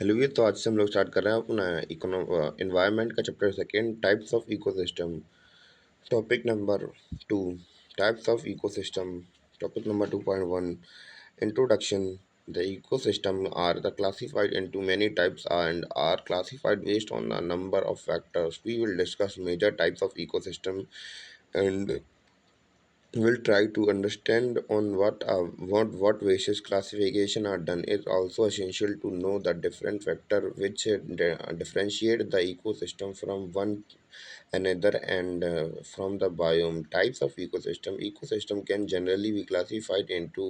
Hello ये तो आज से हम लोग स्टार्ट कर रहे हैं अपना इन्वायरमेंट का chapter second types of ecosystem topic number two types of ecosystem topic number 2.1 introduction. The ecosystem are the classified into many types and are classified based on a number of factors. We will discuss major types of ecosystem and will try to understand on what basis classification are done. It's also essential to know the different factor which differentiate the ecosystem from one another and from the biome types of ecosystem can generally be classified into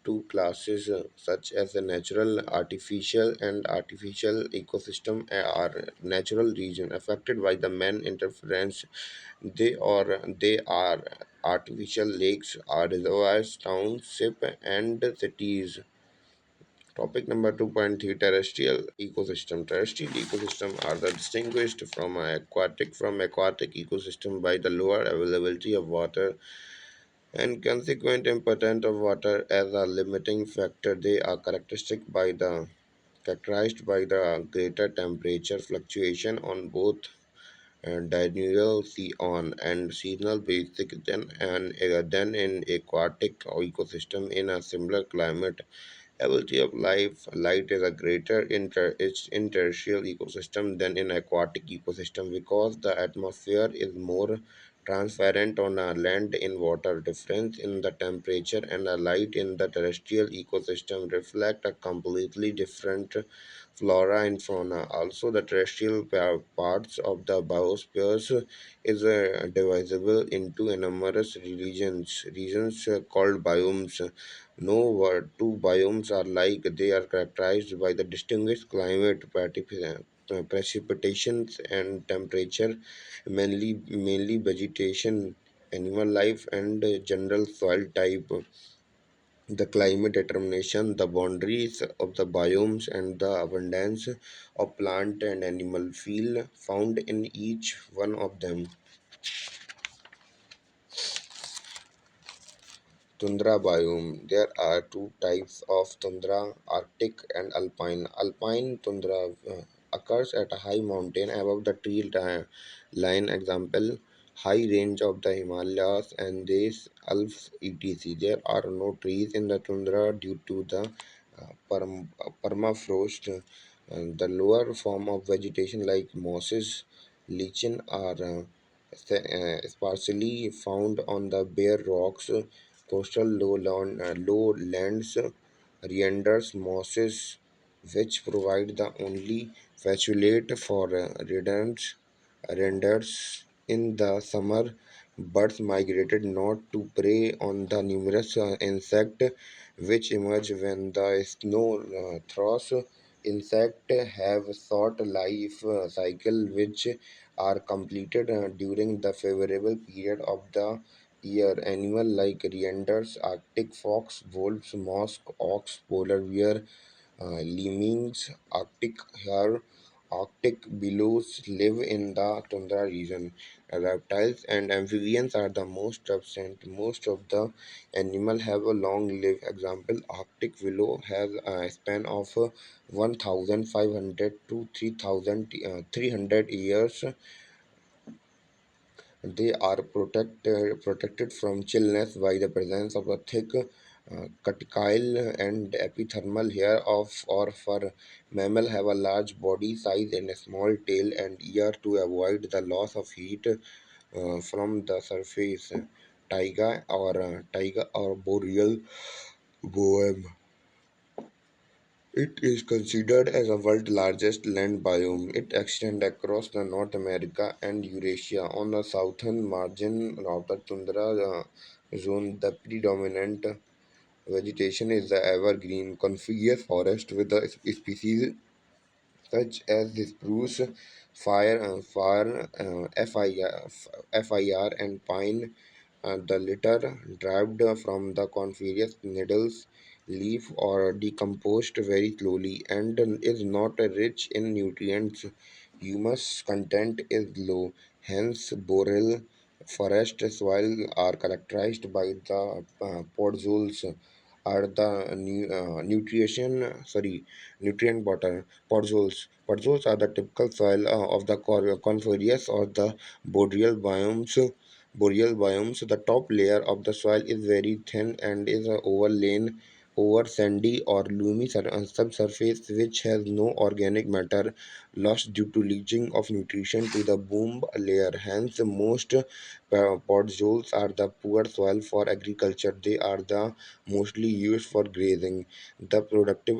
two classes such as the natural artificial and artificial ecosystem are natural region affected by the man interference. They are artificial lakes, are reservoirs, townships, and cities. Topic number 2.3 terrestrial ecosystem. Terrestrial ecosystem are the distinguished from aquatic ecosystem by the lower availability of water and consequent importance of water as a limiting factor. They are characterized by the greater temperature fluctuation on both diurnal sea on and seasonal basis than in aquatic ecosystem in a similar climate. Ability of light is a greater in terrestrial ecosystem than in aquatic ecosystem because the atmosphere is more transparent on a land in water. Difference in the temperature and the light in the terrestrial ecosystem reflect a completely different flora and fauna. Also, the terrestrial parts of the biosphere is divisible into numerous regions called biomes. Two biomes are like they are characterized by the distinguished climate, precipitations, and temperature, mainly vegetation, animal life, and general soil type. The climate determination, the boundaries of the biomes, and the abundance of plant and animal feel found in each one of them. Tundra biome. There are two types of tundra, Arctic and alpine. Alpine tundra occurs at a high mountain above the line, example, high range of the Himalayas and these Alps etc. There are no trees in the tundra due to the permafrost. The lower form of vegetation like mosses, lichen are sparsely found on the bare rocks. Coastal lowlands, reanders, mosses, which provide the only facility for renders in the summer. Birds migrated not to prey on the numerous insects which emerge when the snow thaws. Insects have short life cycle which are completed during the favorable period of the year. Animals like reindeers, Arctic fox, wolves, musk ox, polar bear, lemmings, Arctic hare, Arctic billows live in the tundra region. Reptiles and amphibians are the most absent. Most of the animals have a long life. Example, Arctic willow has a span of 1,500 to 3,300 years. They are protected from chillness by the presence of a thick cuticle and epithermal hair of or fur. Mammals have a large body size and a small tail and ear to avoid the loss of heat from the surface. Taiga or boreal bohem. It is considered as the world's largest land biome. It extends across the North America and Eurasia. On the southern margin of the tundra zone, the predominant vegetation is the evergreen coniferous forest with the species such as the spruce, FIR, and pine. The litter, derived from the coniferous needles, leaf or decomposed very slowly and is not rich in nutrients. Humus content is low, hence boreal forest soil are characterized by the podzoles. are the nutrient water podzoles. Podzoles are the typical soil of the coniferous or the boreal biomes. The top layer of the soil is very thin and is overlain over sandy or loamy subsurface which has no organic matter lost due to leaching of nutrition to the bottom layer. Hence, most podzoles are the poor soil for agriculture. They are the mostly used for grazing. The productive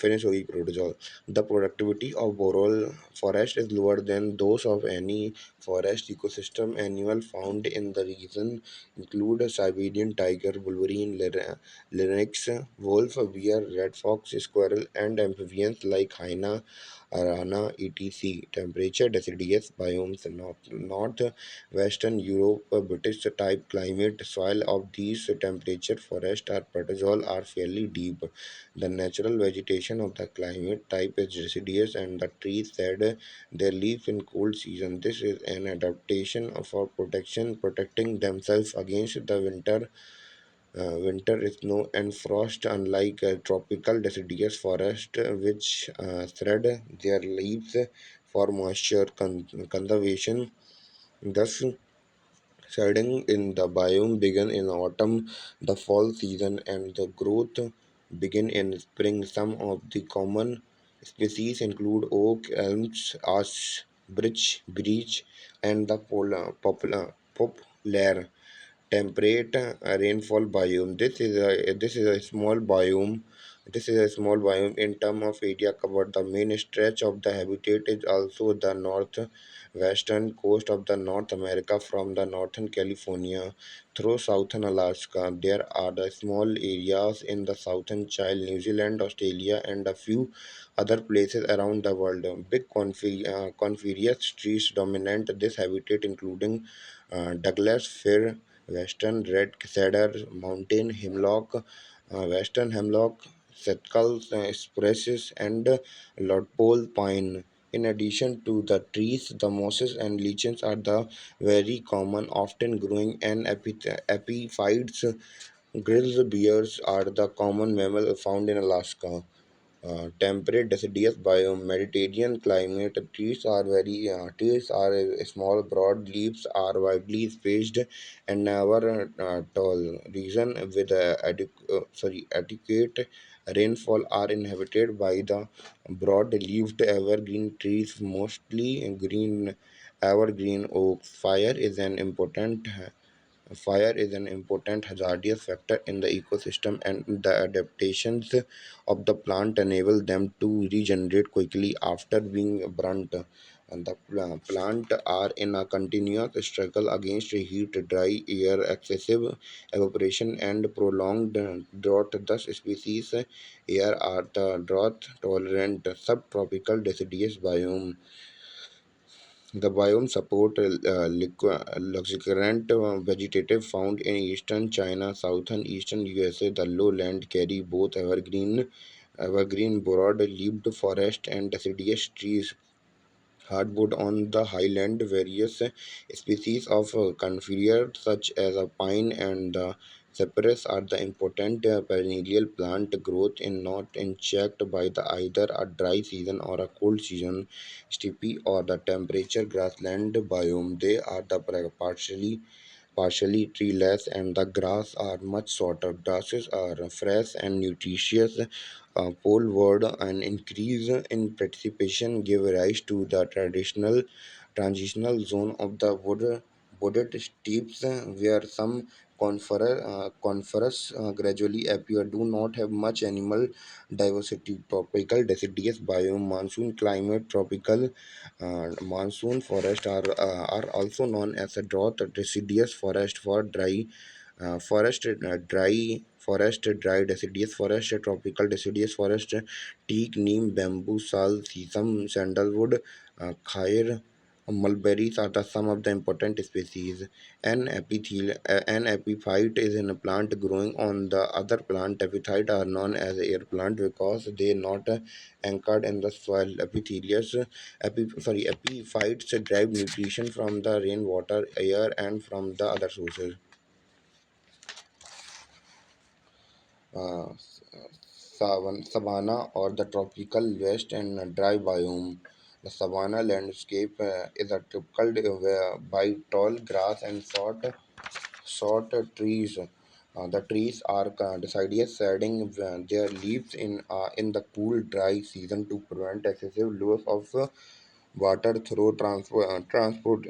finish होगी protozoal. The productivity of boreal forest is lower than those of any forest ecosystem. Animal found in the region include Siberian tiger, wolverine, lynx, wolf, bear, red fox, squirrel, and amphibians like hyena, arana, etc. Temperature deciduous biomes. Northwestern Europe, British type climate, soil of these temperature forests are protozol are fairly deep. The natural vegetation of the climate type is deciduous and the trees shed their leaves in cold season. This is an adaptation for protecting themselves against the winter snow and frost, unlike tropical deciduous forest, which spread their leaves for moisture conservation. Thus, shedding in the biome begin in autumn, the fall season, and the growth begin in spring. Some of the common species include oak, elms, ash, beech, and the poplar temperate rainfall biome. This is a small biome. This is a small biome in terms of area covered. The main stretch of the habitat is also the northwestern coast of the North America from the northern California through southern Alaska. There are the small areas in the southern Chile, New Zealand, Australia, and a few other places around the world. Big coniferous trees dominate this habitat, including Douglas fir, western red cedar, mountain hemlock, western hemlock, Sitkal spruces, and lodgepole pine. In addition to the trees, the mosses and lichens are the very common, often growing and epiphytes. Grizzly bears are the common mammal found in Alaska. Temperate deciduous biome, Mediterranean climate. Trees are small, broad leaves are widely spaced and never tall. Region with adequate rainfall are inhabited by the broad-leaved evergreen trees, mostly green evergreen oaks. Fire is an important hazardous factor in the ecosystem, and the adaptations of the plant enable them to regenerate quickly after being burnt. And the plant are in a continuous struggle against heat, dry air, excessive evaporation, and prolonged drought. Thus, species here are the drought-tolerant subtropical deciduous biome. The biome support luxuriant vegetative found in eastern China, southern eastern USA. The lowland carry both evergreen broad-leaved forest and deciduous trees. Hardwood on the highland, various species of conifer such as a pine and the cypress are the important perennial plant growth in not unchecked by the either a dry season or a cold season. Steppe or the temperature grassland biome, they are the partially treeless, and the grass are much shorter. Grasses are fresh and nutritious. Poleward and increase in precipitation give rise to the transitional zone of the wooded steppes where some conifers gradually appear. Do not have much animal diversity. Tropical deciduous biome, monsoon climate. Tropical monsoon forest are also known as a drought deciduous forest for dry deciduous forest, tropical deciduous forest, teak, neem, bamboo, sal, sesame, sandalwood, khair, mulberries are the some of the important species. An epiphyte is in a plant growing on the other plant. Epiphyte are known as air plant because they not anchored in the soil. Epiphytes derive nutrition from the rainwater, air, and from the other sources. uh, savanna or the tropical west and dry biome. The savanna landscape is a typical by tall grass and short trees. The trees are deciduous, shedding their leaves in the cool, dry season to prevent excessive loss of water through transport.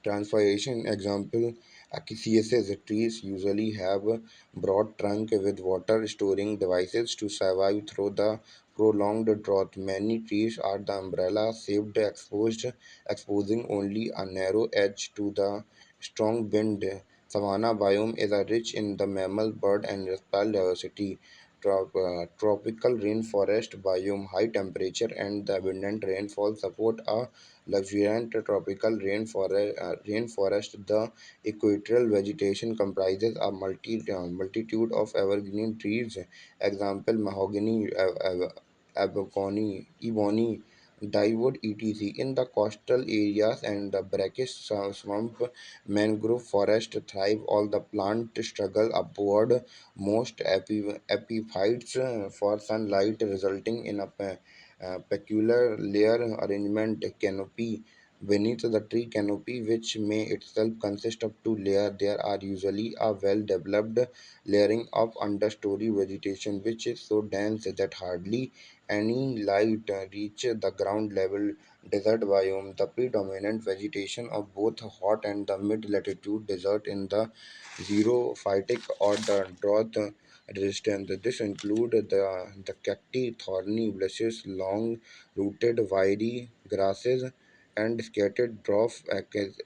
Transpiration example, acaciaceae trees usually have a broad trunk with water storing devices to survive through the prolonged drought. Many trees are the umbrella shaped exposing only a narrow edge to the strong wind. Savanna biome is rich in the mammal, bird, and reptile diversity. Tropical rainforest biome, high temperature and the abundant rainfall support a luxuriant tropical rainforest. The equatorial vegetation comprises a multitude of evergreen trees. Example: mahogany, ebony, dyewood, etc. In the coastal areas and the brackish swamp, mangrove forest thrive. All the plant struggle upward. Most epiphytes for sunlight, resulting in a peculiar layer arrangement canopy. Beneath the tree canopy, which may itself consist of two layers, there are usually a well-developed layering of understory vegetation, which is so dense that hardly any light reaches the ground level. Desert biome, the predominant vegetation of both hot and the mid-latitude desert in the xerophytic or the drought resistant. This include the cacti, thorny bushes, long-rooted wiry grasses, and scattered dwarf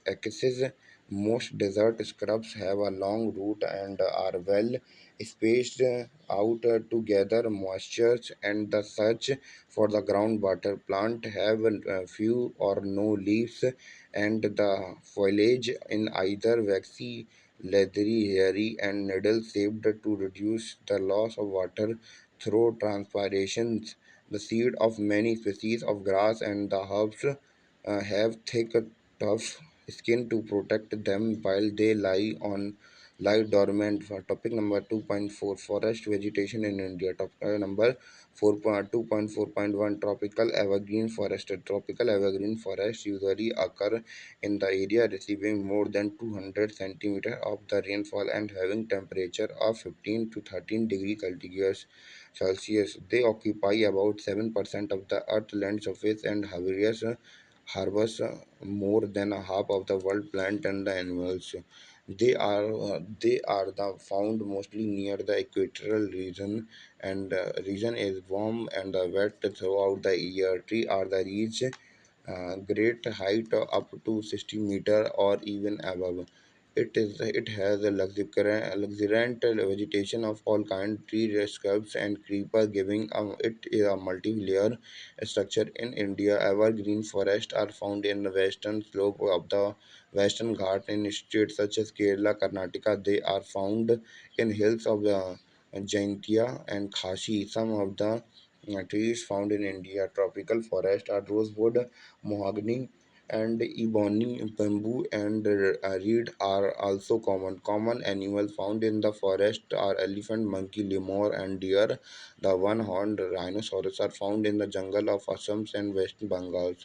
acacias. Most desert scrubs have a long root and are well spaced out to gather moisture and the search for the groundwater. Plant have few or no leaves, and the foliage in either waxy, leathery, hairy, and needle-shaped to reduce the loss of water through transpiration. The seed of many species of grass and the herbs have thick, tough skin to protect them while they lie dormant. For topic number 2.4, forest vegetation in India. Topic number 2.4.1, tropical evergreen forest. Tropical evergreen forests usually occur in the area receiving more than 200 centimeters of the rainfall and having temperature of 15 to 13 degrees Celsius. They occupy about 7% of the Earth's land surface and harvest more than a half of the world plant and the animals. They are the found mostly near the equatorial region, and region is warm and wet throughout the year. Tree are the reach great height up to 60 meter or even above. It has a luxuriant vegetation of all kinds, tree shrubs and creeper, giving it a multi-layer structure. In India, evergreen forests are found in the western slope of the Western Ghat in states such as Kerala, Karnataka. They are found in hills of Jaintia and Khashi. Some of the trees found in India tropical forest are rosewood, mahogany, and ebony. Bamboo and reed are also common. Common animals found in the forest are elephant, monkey, lemur, and deer. The one-horned rhinoceros are found in the jungle of Assam and West Bengal.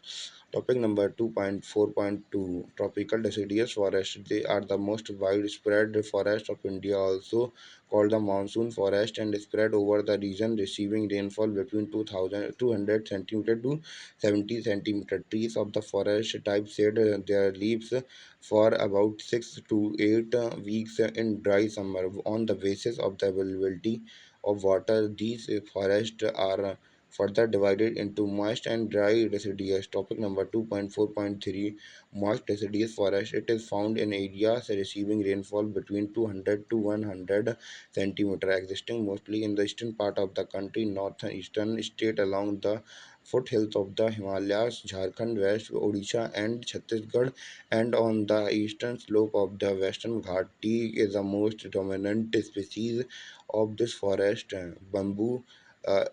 Topic number 2.4.2, tropical deciduous forest. They are the most widespread forest of India, also called the monsoon forest, and spread over the region, receiving rainfall between 200 centimeter to 70 centimeter. Trees of the forest type shed their leaves for about 6 to 8 weeks in dry summer. On the basis of the availability of water, these forests are further divided into moist and dry deciduous. Topic number 2.4.3, moist deciduous forest. It is found in areas receiving rainfall between 200 to 100 centimeter, existing mostly in the eastern part of the country, northeastern state along the foothills of the Himalayas, Jharkhand, West Odisha, and Chhattisgarh, and on the eastern slope of the Western Ghat. Teak is the most dominant species of this forest. Bamboo,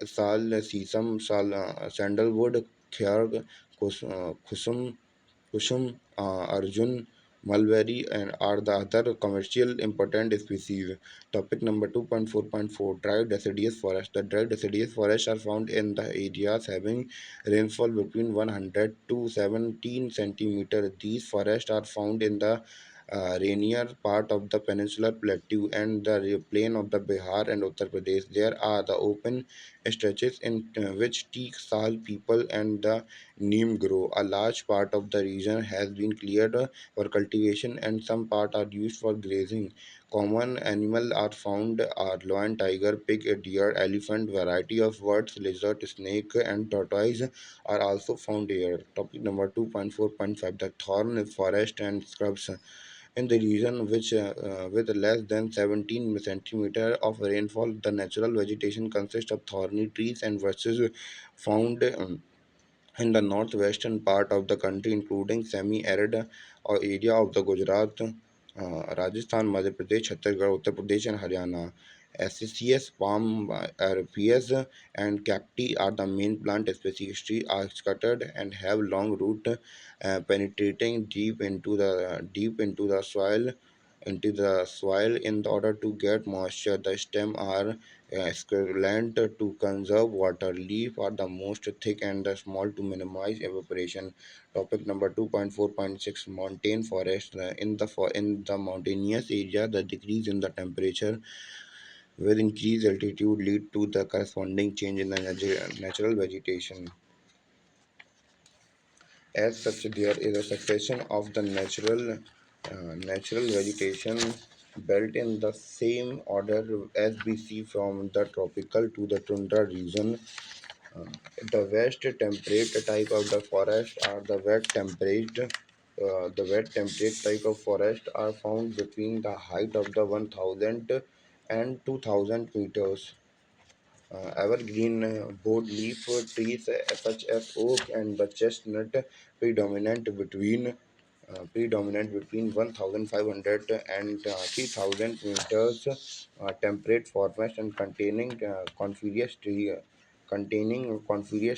sal, sesame, sandalwood, khyar, kusum, arjun, mulberry, and are the other commercial important species. Topic number 2.4.4 Dry deciduous forest. The dry deciduous forests are found in the areas having rainfall between 100 to 17 centimeter. These forests are found in the rainier part of the peninsular plateau and the plain of the Bihar and Uttar Pradesh. There are the open stretches in which teak, sal, people, and the neem grow. A large part of the region has been cleared for cultivation, and some part are used for grazing. Common animals are found are lion, tiger, pig, deer, elephant, variety of birds, lizard, snake, and tortoise are also found here. Topic number 2.4.5 The thorn forest and scrubs. In the region with less than 17 centimeter of rainfall, the natural vegetation consists of thorny trees and bushes found in the northwestern part of the country, including semi-arid area of the Gujarat, Rajasthan, Madhya Pradesh, Chhattisgarh, Uttar Pradesh, and Haryana. Acacias, palm, RPS, and cacti are the main plant species. Trees are scattered and have long roots penetrating deep into the soil in order to get moisture. The stem are scaled to conserve water. Leaves are the most thick and the small to minimize evaporation. Topic number 2.4.6 Mountain forest. In the mountainous area, the decrease in the temperature with increased altitude lead to the corresponding change in the natural vegetation. As such, there is a succession of the natural vegetation belt in the same order as we see from the tropical to the tundra region. Uh, the west temperate type of the forest are the wet temperate type of forest are found between the height of the 1000 and 2000 meters. Evergreen broadleaf trees such as oak and the chestnut predominant between predominant between 1500 and 3000 meters. Temperate forest and contiguous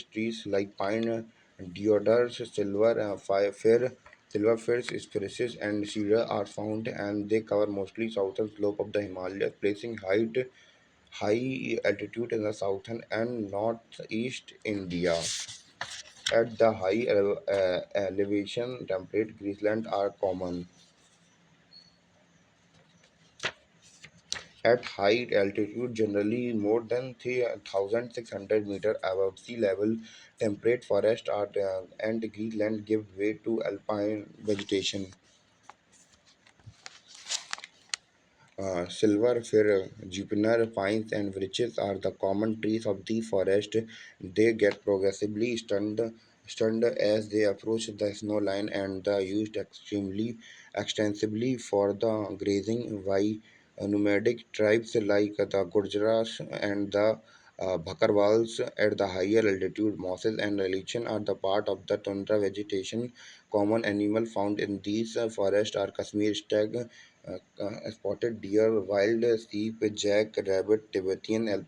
trees like pine, deodars, silver firs, spruces, and cedar are found, and they cover mostly southern slope of the Himalayas, placing high altitude in the southern and northeast India. At the high elevation, temperate grasslands are common. At high altitude, generally more than 3,600 meters above sea level, temperate forests and grassland give way to alpine vegetation. Silver fir, juniper pines, and birches are the common trees of the forest. They get progressively stunned as they approach the snow line and are used extremely extensively for the grazing by nomadic tribes like the Gurjaras and the Bhakarwals at the higher altitude. Mosses and lichen are the part of the tundra vegetation. Common animal found in these forests are Kashmir stag, spotted deer, wild sheep, jack, rabbit, Tibetan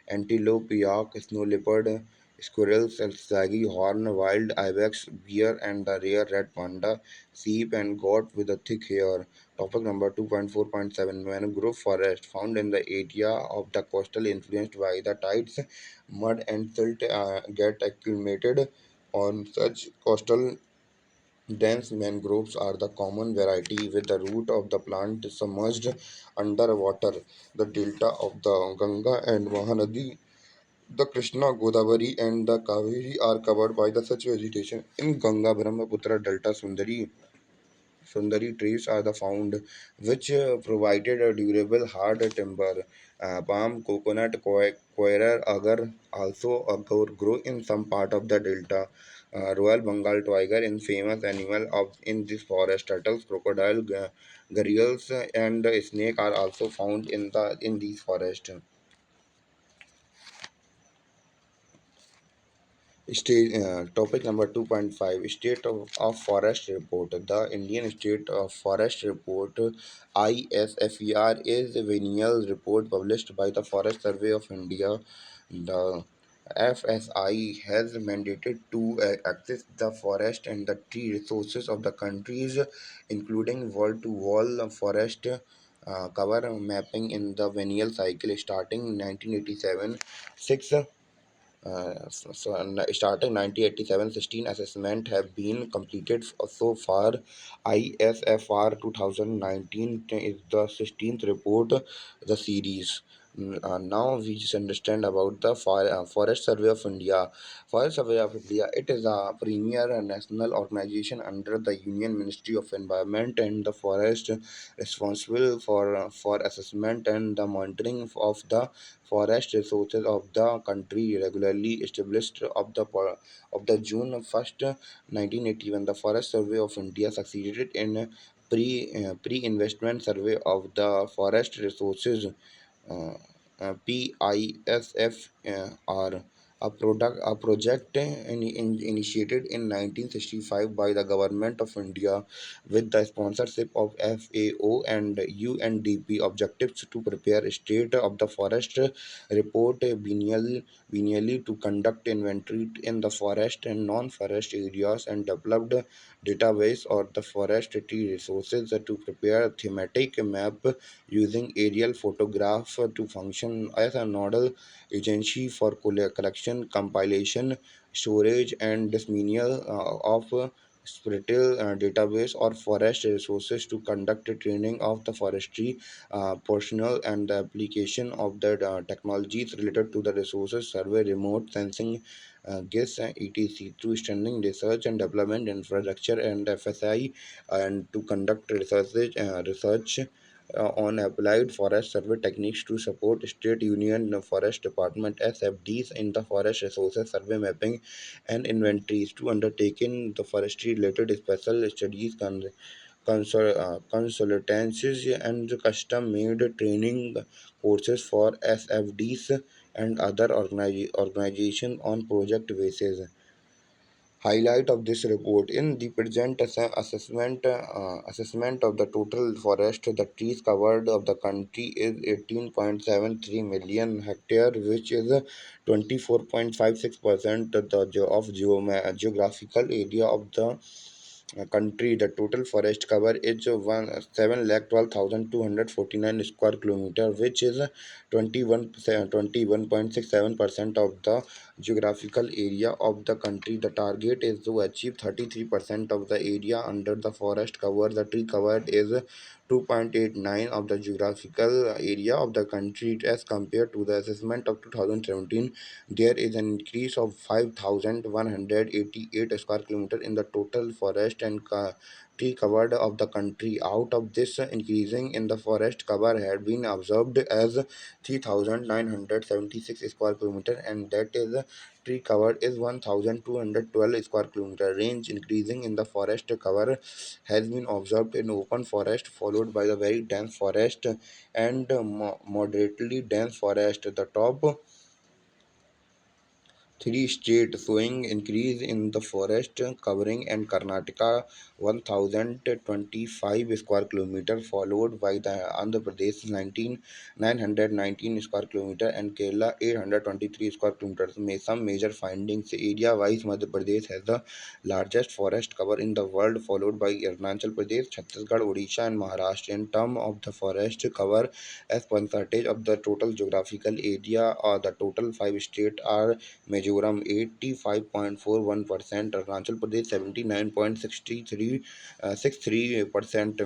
antelope, yak, snow leopard, squirrels, shaggy horn, wild ibex, bear, and the rare red panda, sheep, and goat with a thick hair. Topic number 2.4.7 Mangrove forest found in the area of the coastal influenced by the tides, mud, and silt get accumulated on such coastal. Dense mangroves are the common variety with the root of the plant submerged under water. The delta of the Ganga and Mahanadi, the Krishna, Godavari, and the Kaveri are covered by the such vegetation. In Ganga, Brahmaputra Delta, Sundari trees are the found, which provided a durable hard timber. Palm, coconut, coir, agar also grow in some part of the delta. Royal Bengal tiger is famous animal of in this forest. Turtles, crocodile, gharials, and snake are also found in these forests. Topic number 2.5 State of Forest Report. The Indian State of Forest Report ISFER is a biennial report published by the Forest Survey of India. The FSI has mandated to access the forest and the tree resources of the countries, including wall-to-wall forest cover mapping in the vennial cycle starting 1987. Six starting 1987, 16 assessment have been completed so far. ISFR 2019 is the 16th report, the series. Now we just understand about the Forest Survey of India. Forest Survey of India, it is a premier national organization under the Union Ministry of Environment and the Forest, responsible for assessment and the monitoring of the forest resources of the country, regularly established of the June 1st, 1981. The Forest Survey of India succeeded in pre-investment survey of the forest resources, uh, PISFR, a project initiated in 1965 by the Government of India with the sponsorship of FAO and UNDP. Objectives to prepare a state of the forest report biennially, to conduct inventory in the forest and non-forest areas and developed database or the forest tree resources, to prepare a thematic map using aerial photograph to function as a nodal agency for collection, compilation, storage, and dissemination of spatial database or forest resources, to conduct a training of the forestry personnel and the application of the technologies related to the resources survey, remote sensing, GIS, etc. through strengthening research and development infrastructure and FSI, and to conduct research on applied forest survey techniques to support state union forest department SFDs in the forest resources survey mapping and inventories, to undertaking the forestry related special studies, consultancies, and custom made training courses for SFDs and other organization on project basis. Highlight of this report: in the present assessment of the total forest, the trees covered of the country is 18.73 million hectare, which is 24.56% of the geographical area of the country. The total forest cover is 7,12,249 square kilometer, which is 21.67% of the geographical area of the country. The target is to achieve 33% of the area under the forest cover. The tree covered is 2.89 of the geographical area of the country as compared to the assessment of 2017. There is an increase of 5,188 square kilometer in the total forest and tree covered of the country. Out of this, increasing in the forest cover had been observed as 3,976 square kilometer, and that is tree cover is 1,212 square kilometer. Range increasing in the forest cover has been observed in open forest, followed by the very dense forest and moderately dense forest. The top three states showing increase in the forest covering, and Karnataka 1025 square kilometer, followed by the Andhra Pradesh 919 square kilometer, and Kerala 823 square kilometers. Some major findings: area wise, Madhya Pradesh has the largest forest cover in the world, followed by Arunachal Pradesh, Chhattisgarh, Odisha, and Maharashtra. In terms of the forest cover as percentage of the total geographical area, or the total five states are Mizoram 85.41%, Arunachal Pradesh 79.63%,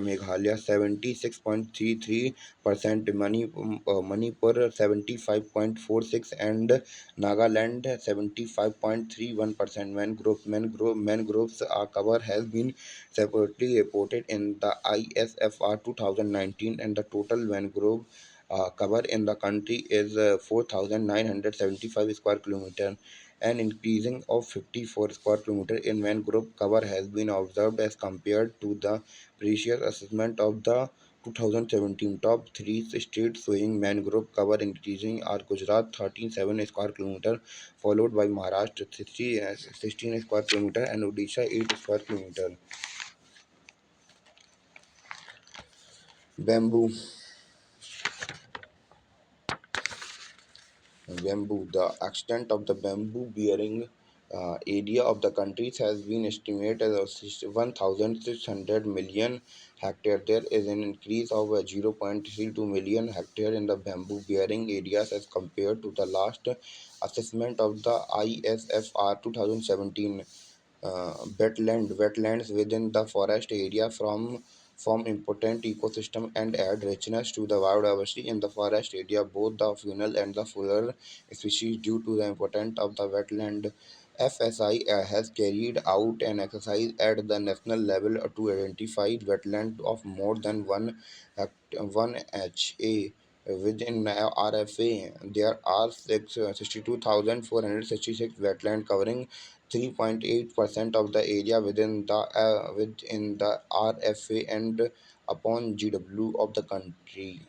Meghalaya 76.33%, Manipur 75.46%, and Nagaland 75.31%. Mangroves cover has been separately reported in the ISFR 2019, and the total mangrove cover in the country is 4,975 square kilometer. An increasing of 54 square kilometer in mangrove cover has been observed as compared to the previous assessment of the 2017. Top three states showing mangrove cover increasing are Gujarat 13.7 square kilometer, followed by Maharashtra 16 square kilometer, and Odisha 8 square kilometer. Bamboo. Bamboo. The extent of the bamboo bearing area of the countries has been estimated as 1,600 million hectare. There is an increase of 0.32 million hectare in the bamboo bearing areas as compared to the last assessment of the ISFR 2017. Wetlands within the forest area form important ecosystem and add richness to the biodiversity in the forest area. Both the faunal and the flora species due to the importance of the wetland. FSI has carried out an exercise at the national level to identify wetland of more than 1 HA. Within RFA, there are 62,466 wetland covering 3.8% of the area within the RFA and upon GW of the country.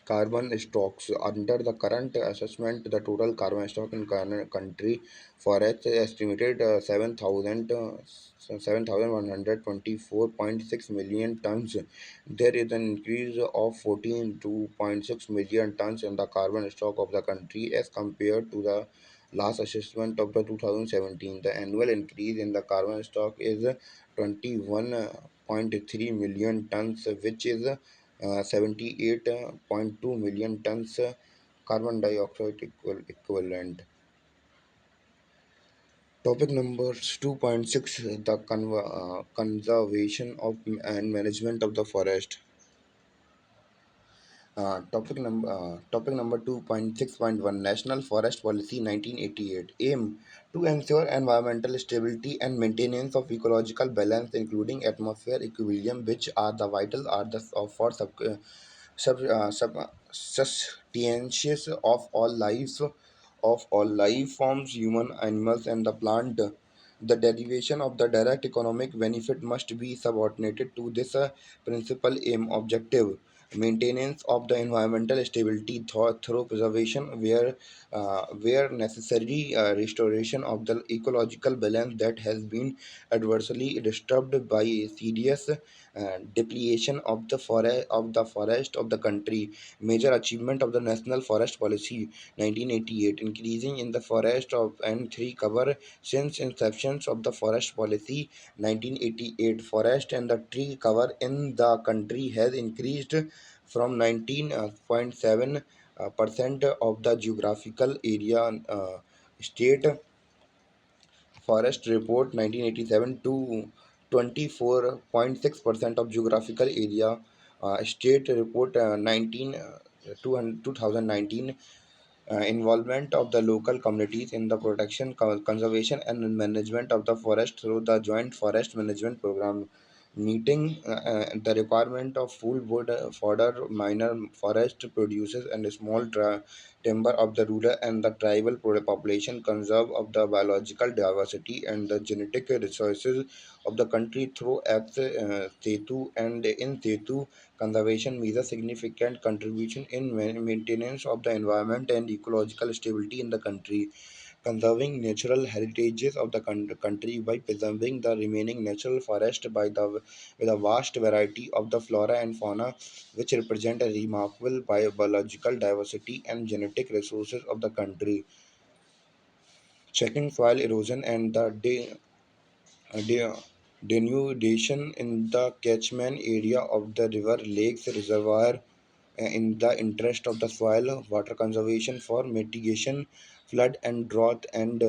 Carbon stocks. Under the current assessment, the total carbon stock in country forest is estimated 7,124.6 million tons. There is an increase of 14.6 million tons in the carbon stock of the country as compared to the last assessment of the 2017. The annual increase in the carbon stock is 21.3 million tons, which is 78.2 million tons carbon dioxide equivalent. Topic number 2.6, the conservation of and management of the forest. Topic number 2.6.1, National Forest Policy 1988 aim to ensure environmental stability and maintenance of ecological balance, including atmosphere equilibrium, which are the vital are the for sustenance of all life forms, human, animals, and the plant. The derivation of the direct economic benefit must be subordinated to this principal aim objective. Maintenance of the environmental stability through preservation where necessary, restoration of the ecological balance that has been adversely disturbed by serious depletion of the forest of the country. Major achievement of the National Forest Policy 1988, increasing in the forest of and three cover since inception of the forest policy 1988. Forest and the tree cover in the country has increased from 19.7 percent of the geographical area state Forest Report 1987 to 24.6% of geographical area. State Report 2019 involvement of the local communities in the protection, conservation, and management of the forest through the Joint Forest Management Program, meeting the requirement of full wood fodder, minor forest producers, and small timber of the rural and the tribal population, conserve of the biological diversity and the genetic resources of the country through acts Setu and in Setu conservation measures significant contribution in maintenance of the environment and ecological stability in the country, conserving natural heritages of the country by preserving the remaining natural forest with a vast variety of the flora and fauna, which represent a remarkable biological diversity and genetic resources of the country, checking soil erosion and the denudation in the catchment area of the river, lakes, reservoir, in the interest of the soil, water conservation for mitigation, flood and drought, and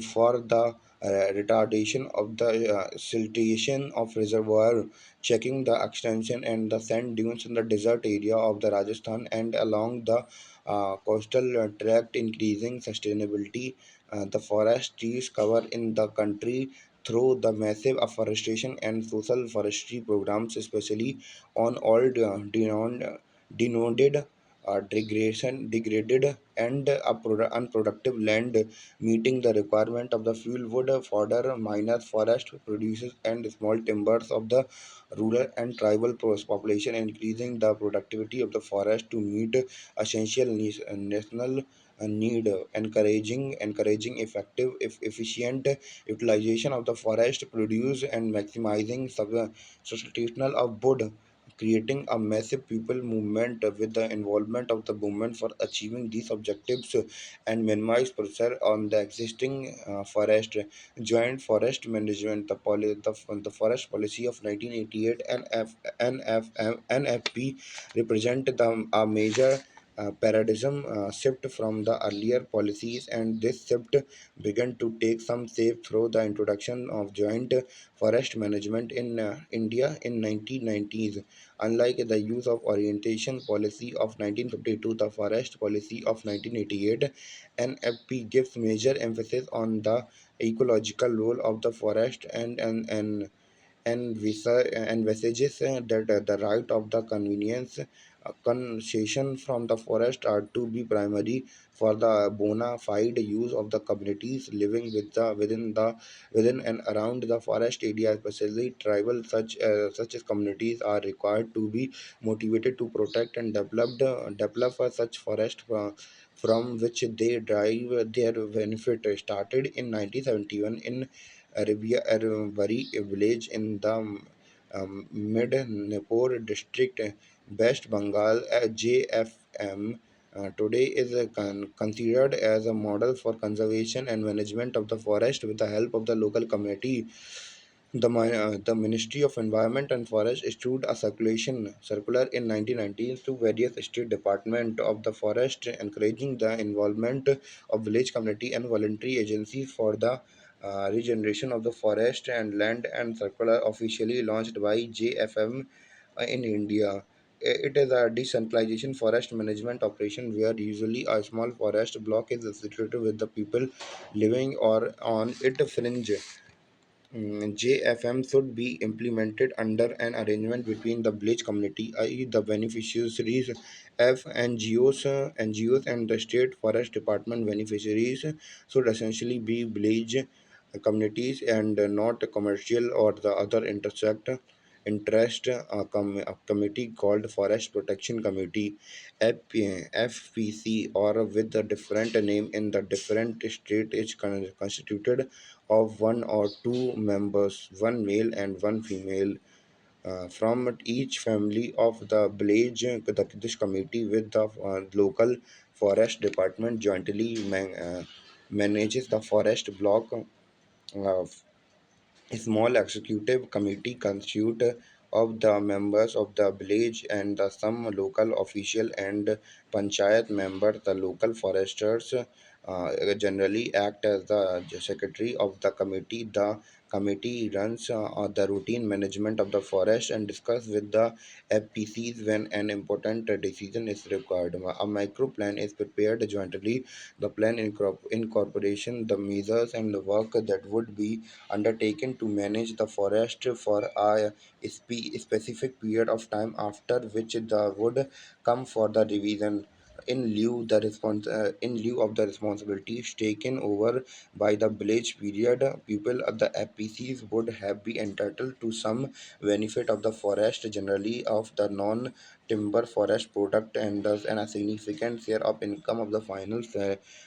for the retardation of the siltation of reservoir, checking the extension and the sand dunes in the desert area of the Rajasthan and along the coastal tract, increasing sustainability. The forest trees cover in the country through the massive afforestation and social forestry programs, especially on all denuded, degraded, and unproductive land, meeting the requirement of the fuel wood, fodder, minor forest producers, and small timbers of the rural and tribal population, increasing the productivity of the forest to meet essential national need, encouraging effective, efficient utilization of the forest produce and maximizing substitutional of wood creating a massive people movement with the involvement of the movement for achieving these objectives and minimize pressure on the existing forest. Joint forest management, the forest policy of 1988 and NFP represent a major paradigm shift from the earlier policies, and this shift began to take some shape through the introduction of joint forest management in India in 1990s. Unlike the use of orientation policy of 1952, the forest policy of 1988, NFP gives major emphasis on the ecological role of the forest and messages that the right of the convenience concession from the forest are to be primary for the bona fide use of the communities living within and around the forest area, especially tribal such as communities are required to be motivated to protect and develop such forest from which they derive their benefit. Started in 1971 in Arabia village in the Mid-Nipur district, West Bengal. JFM today is considered as a model for conservation and management of the forest with the help of the local community. The Ministry of Environment and Forest issued a circular in 1990 to various state departments of the forest, encouraging the involvement of village community and voluntary agencies for the regeneration of the forest and land, and circular officially launched by JFM in India. It is a decentralization forest management operation where usually a small forest block is associated with the people living or on its fringe. JFM should be implemented under an arrangement between the village community, i.e., the beneficiaries, NGOs, and the state forest department. Beneficiaries should essentially be village communities and not commercial or the other interest committee called Forest Protection Committee, FPC, or with a different name in the different state, is constituted of one or two members, one male and one female, from each family of the village. This committee with the local forest department jointly manages the forest block. A small executive committee constitutes of the members of the village and the some local official and panchayat members. The local foresters generally act as the secretary of the committee. The committee runs the routine management of the forest and discuss with the FPCs when an important decision is required. A micro plan is prepared jointly. The plan incorporation the measures and the work that would be undertaken to manage the forest for a specific period of time, after which the would come for the revision. In lieu of the responsibilities taken over by the village period, people of the FPCs would have been entitled to some benefit of the forest, generally of the non-timber forest product, and thus a significant share of income of the final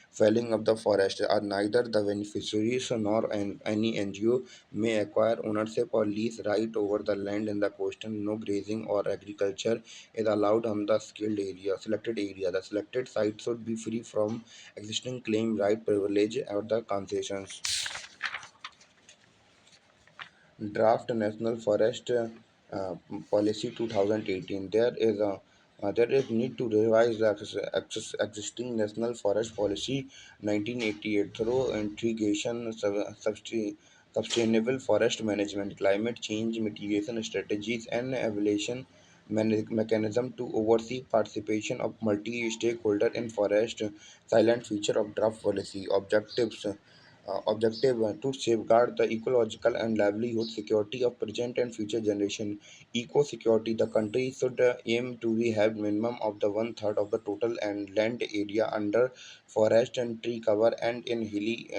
felling of the forest. Are neither the beneficiaries nor any NGO may acquire ownership or lease right over the land in the question. No grazing or agriculture is allowed on the selected area. The selected site should be free from existing claim right, privilege, or the concessions. Draft National Forest Policy 2018. There is need to revise the existing National Forest Policy 1988 through integration, sustainable forest management, climate change mitigation strategies, and evaluation mechanism to oversee participation of multi-stakeholder in forest. Silent feature of draft policy objective to safeguard the ecological and livelihood security of present and future generation. Eco security: the country should aim to be have minimum of the one third of the total and land area under forest and tree cover, and in hilly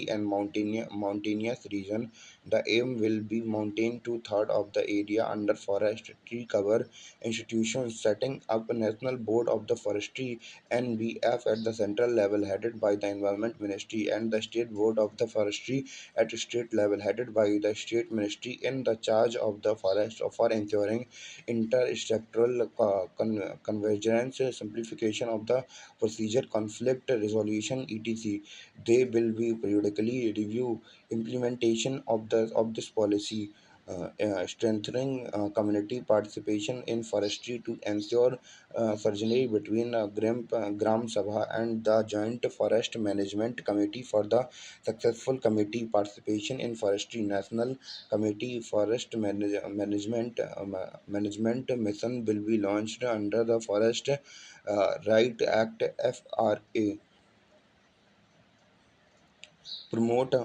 and mountainous region the aim will be maintain two-thirds of the area under forest tree cover. Institutions: setting up a national board of the forestry, NBF, at the central level headed by the environment ministry, and the state board Board of the Forestry at state level, headed by the state ministry in the charge of the forest for ensuring interstructural convergence, simplification of the procedure, conflict resolution, etc. They will be periodically review implementation of this policy, strengthening community participation in forestry to ensure synergy between Gram Sabha and the Joint Forest Management Committee for the successful committee participation in forestry. National Committee Forest Management Mission will be launched under the Forest Right Act (FRA), promote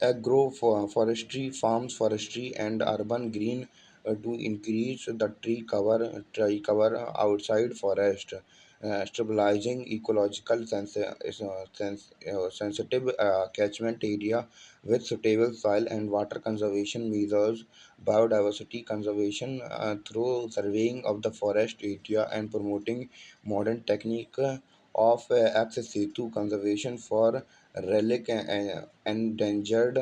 agroforestry, farms forestry, and urban green to increase the tree cover outside forest, stabilizing ecological sensitive catchment area with suitable soil and water conservation measures, biodiversity conservation through surveying of the forest area, and promoting modern technique of access to conservation for relic endangered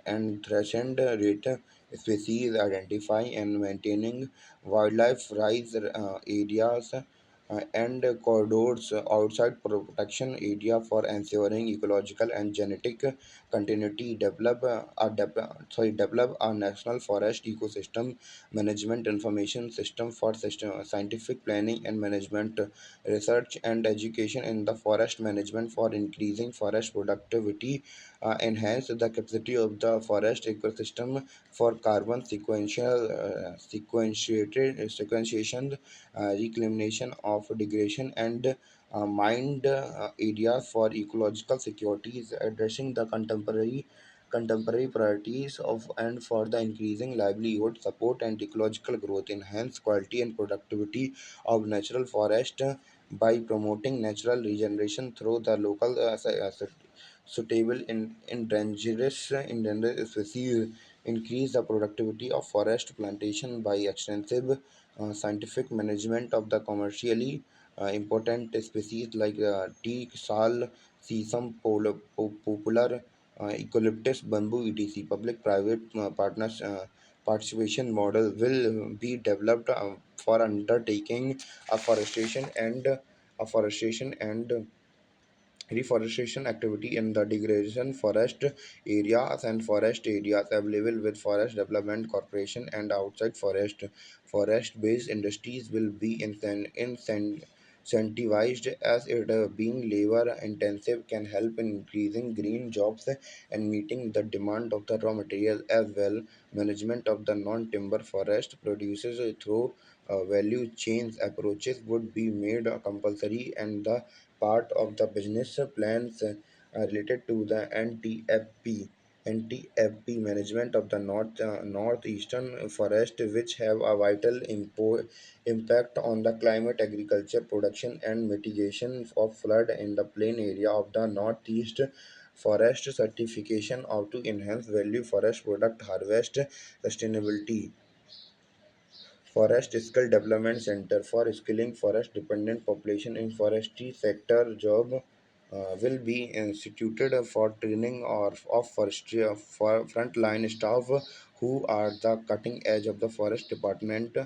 and threatened rate species, identify and maintaining wildlife rights areas and corridors outside protection area for ensuring ecological and genetic continuity, develop a national forest ecosystem management information system for scientific planning and management, research and education in the forest management for increasing forest productivity, enhance the capacity of the forest ecosystem for carbon sequentiation, reclamation of degradation, and mined areas for ecological securities, addressing the contemporary priorities of and for the increasing livelihood support and ecological growth, enhance quality and productivity of natural forest by promoting natural regeneration through the local suitable in endangered species, increase the productivity of forest plantation by extensive scientific management of the commercially important species like teak, sal, sesame, popular, eucalyptus, bamboo, etc. Public-private participation model will be developed for undertaking afforestation and reforestation activity in the degradation forest areas and forest areas available with forest development corporation and outside forest based industries will be incentivized as it being labor intensive can help in increasing green jobs and meeting the demand of the raw material as well. Management of the non-timber forest produces through value chains approaches would be made compulsory and the part of the business plans related to the NTFP management of the northeastern forest, which have a vital impact on the climate, agriculture, production, and mitigation of flood in the plain area of the northeast. Forest certification of to enhance value forest product harvest sustainability. Forest Skill Development Center for skilling forest dependent population in forestry sector job will be instituted for training or of forestry for frontline staff who are the cutting edge of the forest department,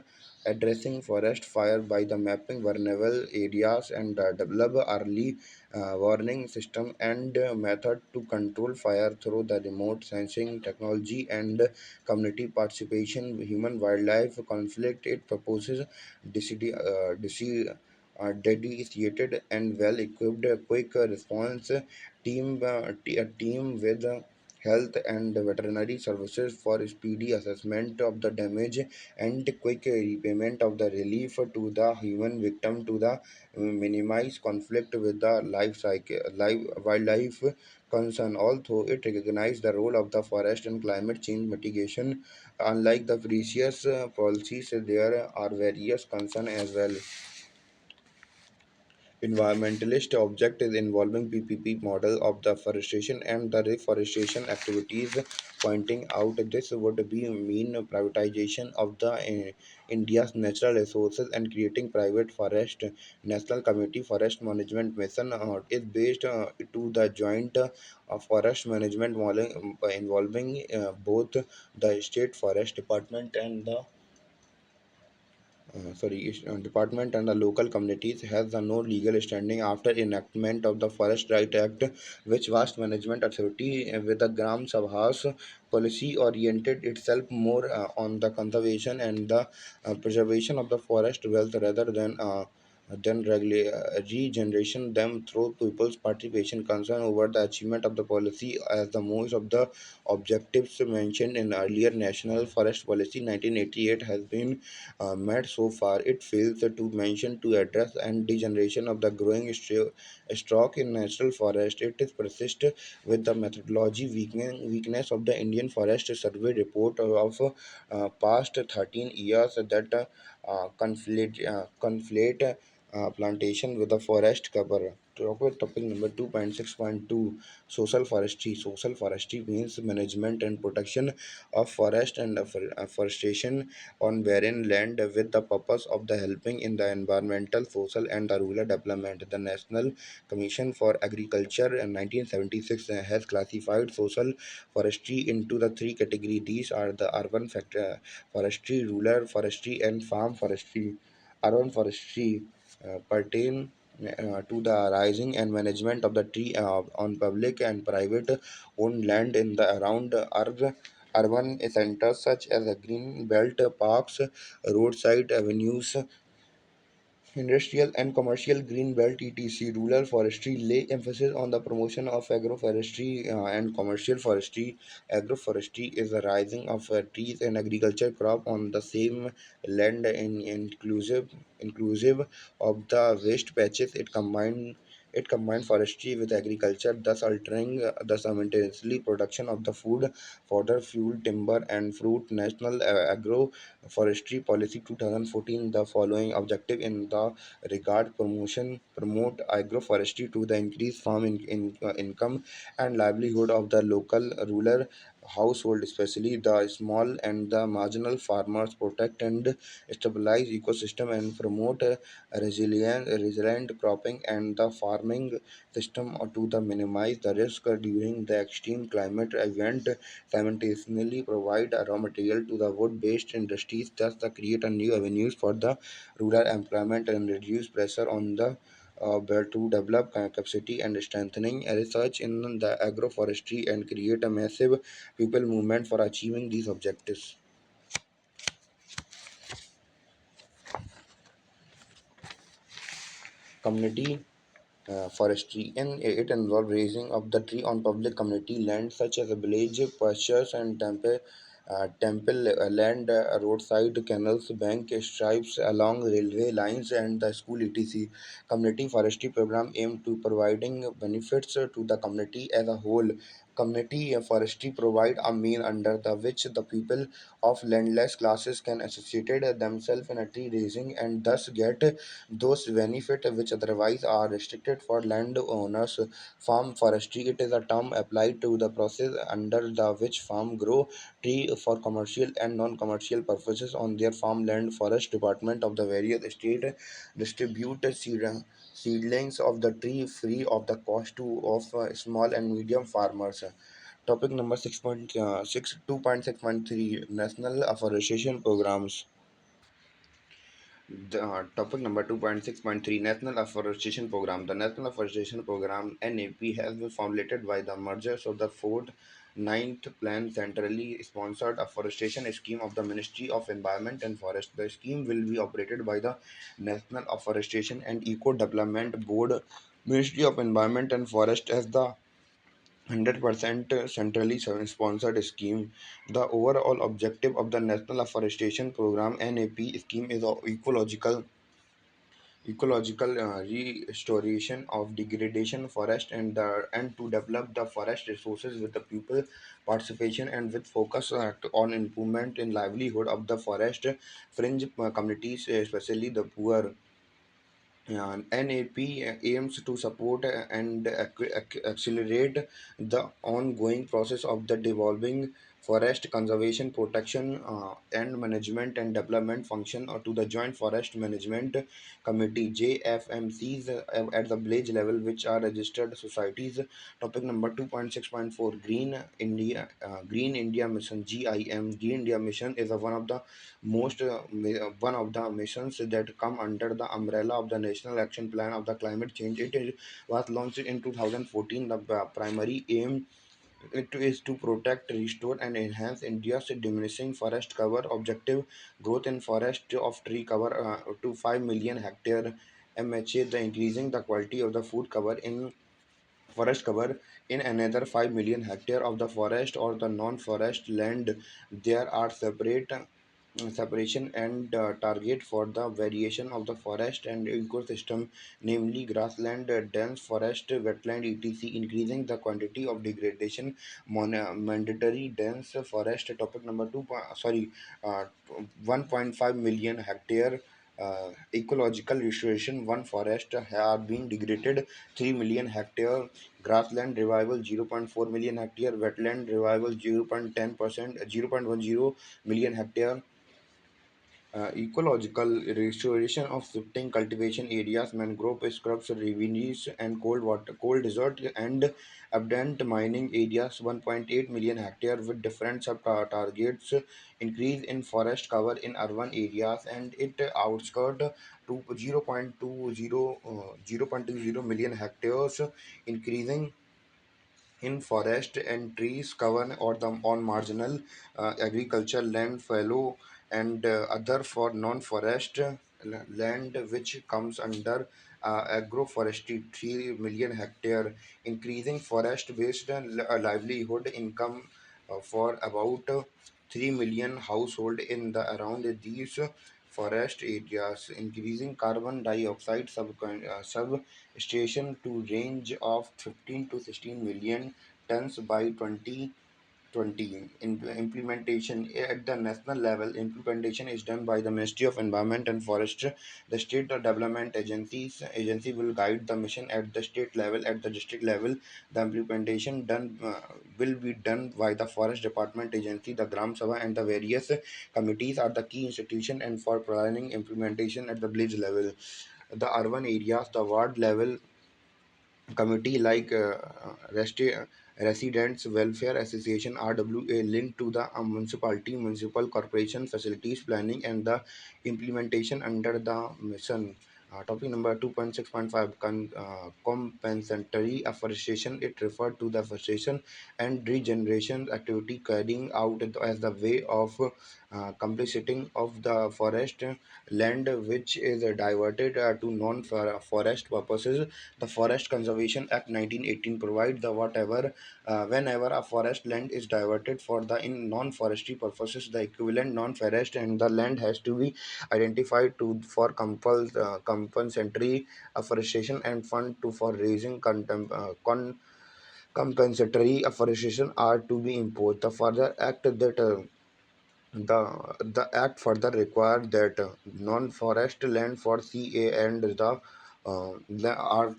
addressing forest fire by the mapping vulnerable areas and develop early warning system and method to control fire through the remote sensing technology and community participation, human wildlife conflict. It proposes dedicated and well equipped quick response a team with health and veterinary services for speedy assessment of the damage and quick repayment of the relief to the human victim to the minimize conflict with the wildlife concern. Although it recognizes the role of the forest in climate change mitigation, unlike the previous policies, there are various concerns as well. Environmentalist objectives involving PPP model of the forestation and the reforestation activities, pointing out this would be mean privatization of the India's natural resources and creating private forest. National Committee Forest Management Mission is based to the joint forest management model involving both the state forest department and the department and the local communities has no legal standing after enactment of the Forest Right Act, which vast management authority with the Gram Sabhas policy oriented itself more on the conservation and the preservation of the forest wealth rather than regeneration them through people's participation. Concern over the achievement of the policy as the most of the objectives mentioned in earlier national forest policy 1988 has been met so far. It fails to mention to address and degeneration of the growing stock in natural forest. It is persist with the methodology weakness of the Indian Forest Survey report of past 13 years that conflate plantation with the forest cover. Topic number 2.6.2, social forestry. Social forestry means management and protection of forest and afforestation on barren land with the purpose of the helping in the environmental, social, and the rural development. The National Commission for Agriculture in 1976 has classified social forestry into the three categories. These are the urban forestry, rural forestry, and farm forestry. Urban forestry pertain to the rising and management of the tree on public and private owned land in the around urban centers such as the green belt parks, roadside avenues, industrial and commercial green belt etc. Rural forestry lay emphasis on the promotion of agroforestry and commercial forestry. Agroforestry is the rising of trees and agriculture crop on the same land in inclusive of the waste patches. It combined forestry with agriculture, thus altering the simultaneously production of the food, fodder, fuel, timber, and fruit. National Agroforestry Policy 2014. The following objective in the regard promote agroforestry to the increase farm income and livelihood of the local rural household, especially the small and the marginal farmers, protect and stabilize ecosystem and promote resilient cropping and the farming system to the minimize the risk during the extreme climate event, simultaneously provide a raw material to the wood-based industries, thus the create a new avenues for the rural employment and reduce pressure on the to develop capacity and strengthening research in the agroforestry and create a massive people movement for achieving these objectives. Community forestry and it involves raising of the tree on public community land such as a village, pastures and temple land, roadside canals, bank stripes along railway lines and the school etc. Community forestry program aim to providing benefits to the community as a whole. Community forestry provide a mean under the which the people of landless classes can associate themselves in a tree raising and thus get those benefits which otherwise are restricted for landowners. Farm forestry it is a term applied to the process under the which farm grow tree for commercial and non-commercial purposes on their farmland. Forest department of the various state distribute seedlings of the tree free of the cost to of small and medium farmers. Topic number 6.6 2.6.3 National Afforestation Programs. The topic number 2.6.3 National Afforestation Program. The National Afforestation Program NAP has been formulated by the mergers of the fourth, ninth plan centrally sponsored afforestation scheme of the Ministry of Environment and Forest. The scheme will be operated by the National Afforestation and Eco Development Board, Ministry of Environment and Forest as the 100% centrally sponsored scheme. The overall objective of the National Afforestation Program NAP scheme is ecological restoration of degradation forest and to develop the forest resources with the people participation and with focus on improvement in livelihood of the forest fringe communities, especially the poor. NAP aims to support and accelerate the ongoing process of the devolving forest conservation, protection, and management and development function to the Joint Forest Management Committee (JFMCs) at the village level, which are registered societies. Topic number 2.6.4, Green India Mission (GIM). Green India Mission is one of the missions that come under the umbrella of the National Action Plan of the Climate Change. Was launched in 2014. The primary aim it is to protect, restore, and enhance India's diminishing forest cover objective. Growth in forest of tree cover to 5 million hectare MHA, the increasing the quality of the food cover in forest cover in another 5 million hectare of the forest or the non-forest land. There are separation and target for the variation of the forest and ecosystem, namely grassland, dense forest, wetland, etc., increasing the quantity of degradation. Mandatory dense forest. Topic number 1.5 million hectare ecological restoration. One forest have been degraded. 3 million hectare grassland revival. 0.4 million hectare wetland revival. 0.10%, 0.10 million hectare ecological restoration of shifting cultivation areas, mangrove scrubs, ravines, and cold desert and abundant mining areas. 1.8 million hectare with different sub targets. Increase in forest cover in urban areas and it outskirt to 0.20 million hectares, increasing in forest and trees cover or the on marginal agriculture land fallow and other for non-forest land which comes under agroforestry. 3 million hectare, increasing forest based livelihood income for about 3 million household in the around these forest areas, increasing carbon dioxide substation to range of 15 to 16 million tons by 2020. Implementation at the national level, implementation is done by the Ministry of Environment and Forestry. The state development agency will guide the mission at the state level. At the district level, the implementation done will be done by the forest department agency. The Gram Sabha and the various committees are the key institution and for planning implementation at the village level. The urban areas, the ward level committee like Residents Welfare Association (RWA) linked to the municipality, municipal corporation facilities planning and the implementation under the mission. Topic number 2.6.5, compensatory afforestation. It referred to the afforestation and regeneration activity carrying out as the way of compensating of the forest land which is diverted to non-forest purposes. The Forest Conservation Act 1918 provides the whenever a forest land is diverted for the in non-forestry purposes, the equivalent non-forest and the land has to be identified to for compensatory afforestation and fund to for raising compensatory afforestation are to be imposed. The further act that the act further required that non-forest land for CA and are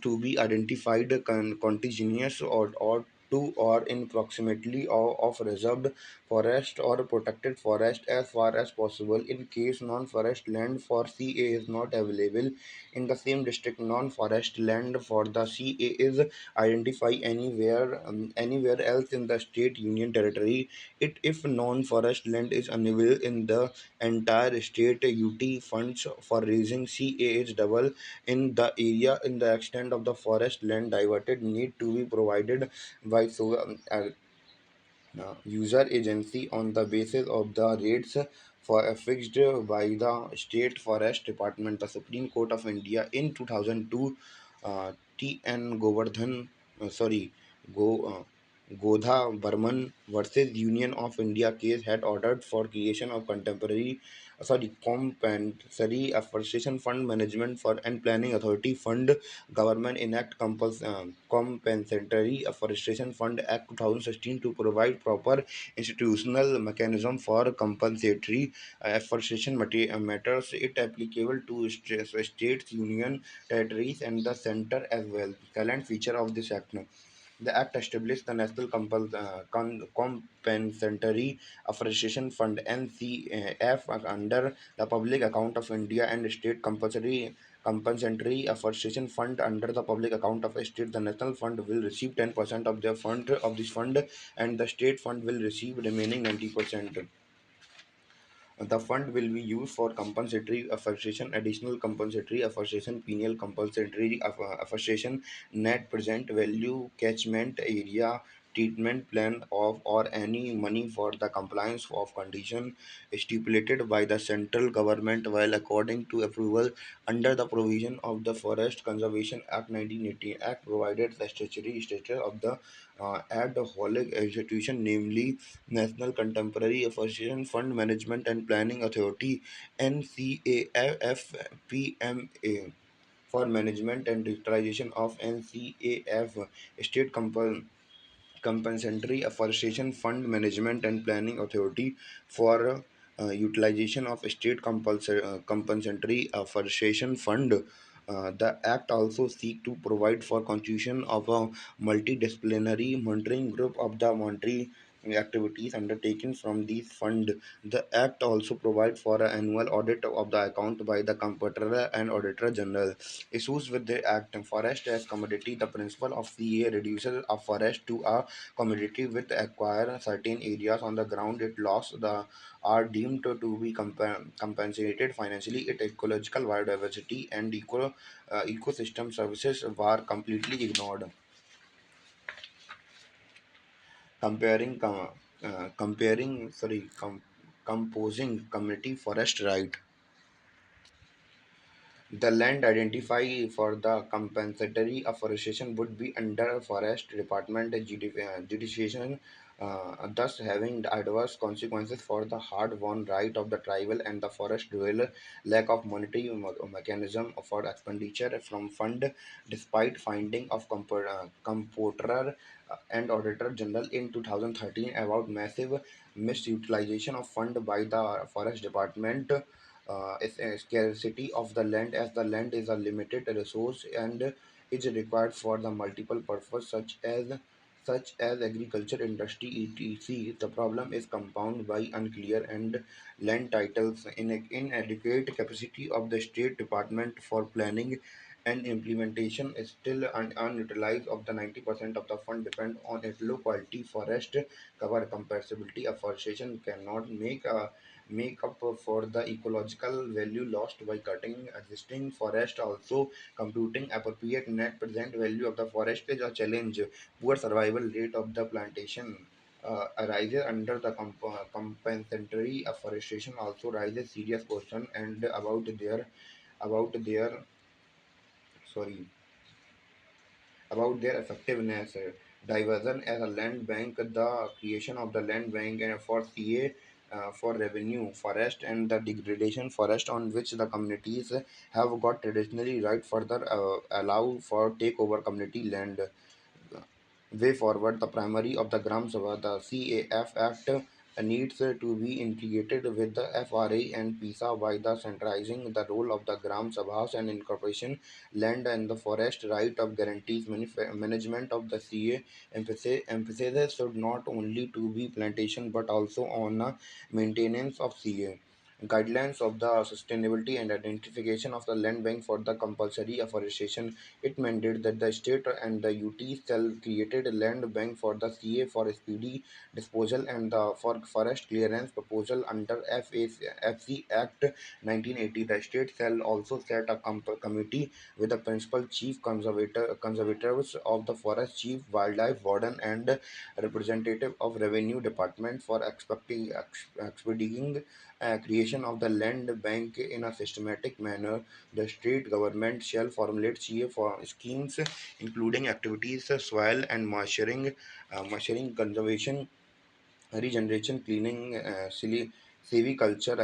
to be identified contiguous or to or in proximity of reserved forest or protected forest as far as possible. In case non-forest land for CA is not available in the same district, non-forest land for the CA is identified anywhere else in the state union territory. It if non-forest land is unavailable in the entire state, UT funds for raising CA is double in the area in the extent of the forest land diverted need to be provided by user agency on the basis of the rates for fixed by the State Forest Department. The Supreme Court of India in 2002, T. N. Govardhan, sorry, Go. Godha Burman versus Union of India case had ordered for creation of compensatory Afforestation Fund Management for and Planning Authority Fund Government Enact Compensatory Afforestation Fund Act 2016 to provide proper institutional mechanism for compensatory matters. It applicable to states, union territories, and the center as well. Talent feature of this act. The act established the National Compensatory Appreciation Fund (NCF) under the Public Account of India and State Compensatory Appreciation Fund under the Public Account of a State. The National Fund will receive 10% of the fund of this fund, and the State Fund will receive remaining 90%. The fund will be used for compensatory affectation, additional compensatory affectation, penal compensatory affectation, net present value, catchment area, treatment plan of or any money for the compliance of condition stipulated by the central government while according to approval under the provision of the Forest Conservation Act 1980. Act provided the statutory status of the ad hoc institution, namely National Contemporary Association Fund Management and Planning Authority NCAFPMA for management and digitalization of NCAF State Compensatory Afforestation Fund Management and Planning Authority for utilization of state compensatory afforestation fund. The act also seek to provide for constitution of a multidisciplinary monitoring group of the monitoring activities undertaken from these fund. The act also provide for an annual audit of the account by the comptroller and auditor general. Issues with the act. Forest as commodity. The principle of CA reduces a forest to a commodity with acquire certain areas on the ground it lost the are deemed to be compensated financially. It ecological biodiversity and ecosystem services were completely ignored. Comparing comparing sorry composing community forest right. The land identified for the compensatory afforestation would be under Forest Department jurisdiction, thus having adverse consequences for the hard-won right of the tribal and the forest dweller. Lack of monetary mechanism for expenditure from fund, despite finding of comptroller and Auditor General in 2013 about massive misutilization of fund by the Forest Department. Is a scarcity of the land as the land is a limited resource and is required for the multiple purpose such as agriculture industry etc. The problem is compounded by unclear and land titles, inadequate capacity of the state department for planning and implementation is still unutilized of the 90% of the fund depend on its low quality forest cover. Compatibility afforestation cannot make up for the ecological value lost by cutting existing forest. Also, computing appropriate net present value of the forest is a challenge. Poor survival rate of the plantation arises under the compensatory afforestation. Also, raises serious question and about their sorry about their effectiveness. Diversion as a land bank, the creation of the land bank and for CA for revenue forest and the degradation forest on which the communities have got traditionally right further allow for takeover community land. Way forward, the primary of the Gram Sabha, the CAF Act, needs to be integrated with the FRA and PISA by the centralizing the role of the Gram Sabhas and incorporation land and the forest right of guarantees management of the CA. Emphasis should not only to be plantation but also on maintenance of CA. Guidelines of the sustainability and identification of the land bank for the compulsory afforestation. It mandated that the state and the UT shall created a land bank for the CA for speedy disposal and the for forest clearance proposal under FC Act 1980. The state shall also set a committee with the principal chief conservators of the forest, chief wildlife warden, and representative of revenue department for expediting creation of the land bank in a systematic manner. The state government shall formulate CA for schemes including activities, soil and marshalling, conservation, regeneration, cleaning, silviculture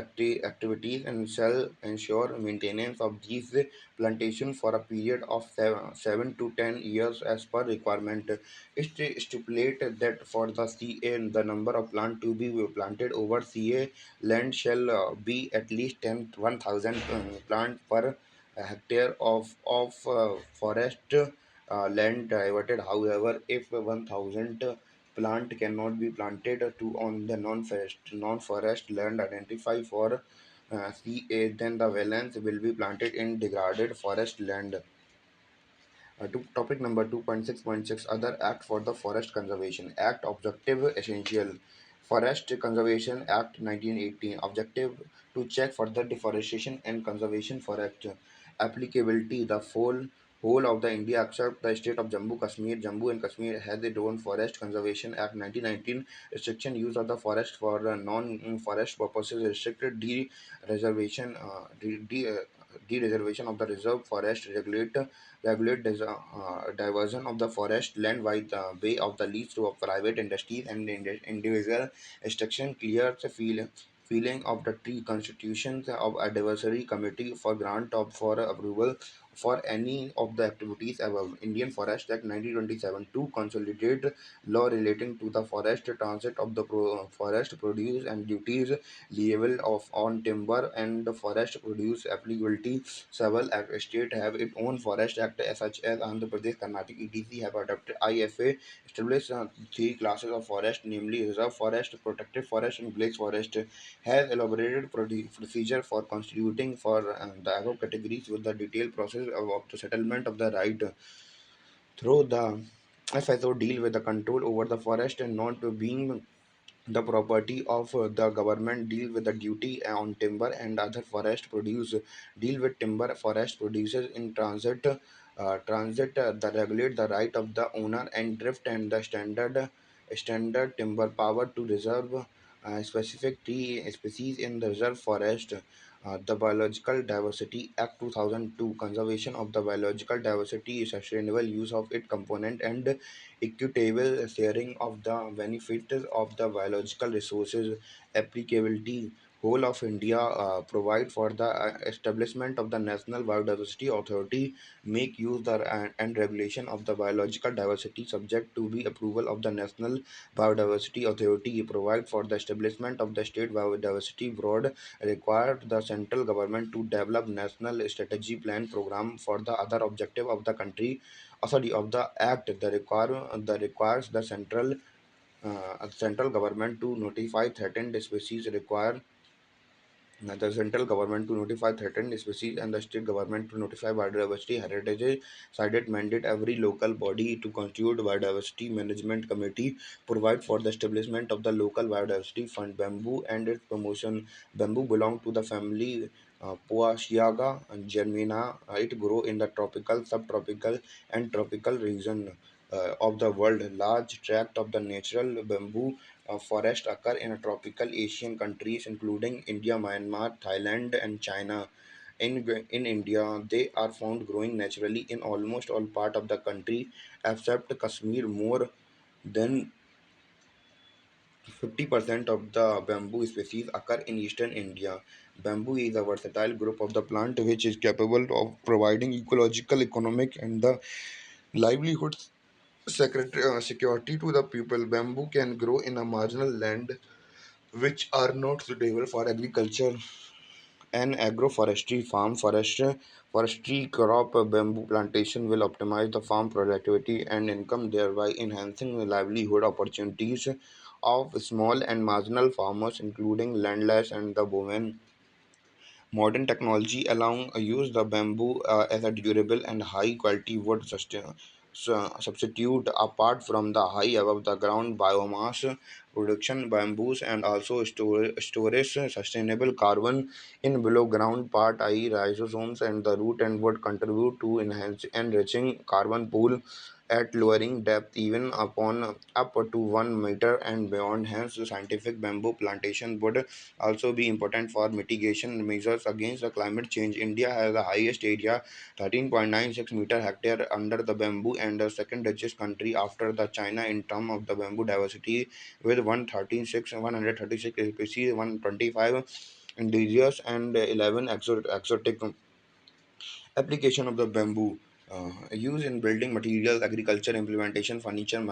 activities, and shall ensure maintenance of these plantations for a period of 7 to 10 years as per requirement. It stipulate that for the CA, the number of plant to be planted over CA land shall be at least 1,000 plant per hectare of forest land diverted. However, if 1,000 plant cannot be planted to on the non-forest land identified for CA, then the balance will be planted in degraded forest land. Topic number 2.6.6 Other Act for the Forest Conservation Act. Objective Essential Forest Conservation Act 1918. Objective to check for the deforestation and conservation forest. Applicability The whole of the India except the state of Jammu Kashmir. Jammu and Kashmir has its own Forest Conservation Act 1919. Restriction use of the forest for non-forest purposes. Restricted de-reservation de-reservation of the reserve forest. Regulate diversion of the forest land by the way of the lease to private industries and individual extraction. Clears the feeling of the tree constitutions of advisory committee for grant of for approval for any of the activities above. Indian Forest Act 1927 to consolidate law relating to the forest transit of the forest produce and duties level of on timber and the forest produce applicability. Several states have its own forest act such as Andhra Pradesh, Karnataka, etc. have adopted IFA, established three classes of forest, namely reserve forest, protected forest, and village forest. Has elaborated procedure for constituting for the above categories with the detailed process of the settlement of the right through the FSO deal with the control over the forest and not being the property of the government. Deal with the duty on timber and other forest produce. Deal with timber forest producers in transit that regulate the right of the owner and drift and the standard timber power to reserve specific tree species in the reserve forest. The Biological Diversity Act 2002. Conservation of the biological diversity, sustainable use of its component, and equitable sharing of the benefits of the biological resources. Applicability whole of India provide for the establishment of the National Biodiversity Authority, make use the and regulation of the biological diversity subject to be approval of the National Biodiversity Authority, provide for the establishment of the state biodiversity board, required the central government to develop national strategy plan program for the other objective of the country, sorry, of the act. The requires the central government to notify threatened species. Require the central government to notify threatened species and the state government to notify biodiversity heritage cited mandate every local body to constitute biodiversity management committee, provide for the establishment of the local biodiversity fund. Bamboo and its promotion. Bamboo belong to the family Poaceae and Germina. It grow in the tropical, subtropical, and tropical region of the world. Large tract of the natural bamboo forest occur in tropical Asian countries including India, Myanmar, Thailand, and China. In India, they are found growing naturally in almost all part of the country except Kashmir. More than 50% of the bamboo species occur in eastern India. Bamboo is a versatile group of the plant which is capable of providing ecological, economic, and the livelihood security to the people. Bamboo can grow in a marginal land which are not suitable for agriculture and agroforestry. Forestry crop bamboo plantation will optimize the farm productivity and income, thereby enhancing the livelihood opportunities of small and marginal farmers, including landless and the women. Modern technology allowing use the bamboo as a durable and high quality wood substitute. Apart from the high above the ground biomass production, bamboos and also storage sustainable carbon in below ground part, i.e. rhizomes and the root and wood contribute to enhance enriching carbon pool. at lowering depth even upon up to 1 meter and beyond. Hence, scientific bamboo plantation would also be important for mitigation measures against the climate change. India has the highest area, 13.96 meter hectare under the bamboo, and the second richest country after the China in terms of the bamboo diversity, with 136 species, 125 indigenous and 11 exotic. Application of the bamboo, use in building materials, agriculture, implementation, furniture,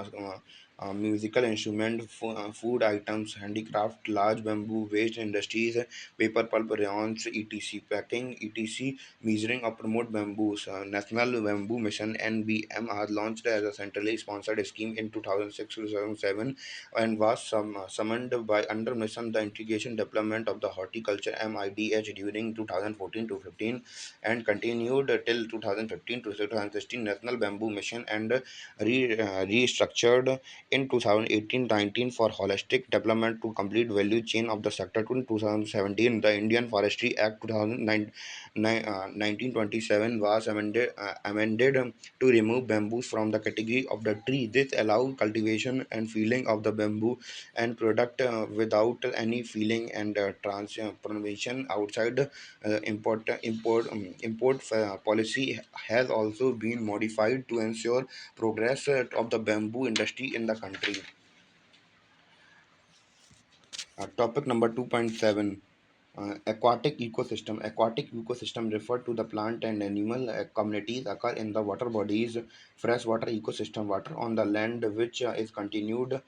musical instrument, food items, handicraft, large bamboo waste industries, paper pulp, rayons, etc. Packing, etc. Measuring or promote bamboos. National Bamboo Mission (NBM) has launched as a centrally sponsored scheme in 2006 to 2007 and was summoned by under mission the integration development of the horticulture (MIDH) during 2014 to 15 and continued till 2015 to 2016 National Bamboo Mission and restructured in 2018-19 for holistic development to complete value chain of the sector. To 2017, the Indian Forestry Act 1927 was amended to remove bamboos from the category of the tree. This allowed cultivation and felling of the bamboo and product without any feeling and transformation outside. Import policy has also been modified to ensure progress of the bamboo industry in the country. Topic number 2.7. Aquatic ecosystem. Aquatic ecosystem refer to the plant and animal communities occur in the water bodies, freshwater ecosystem, water on the land which is continued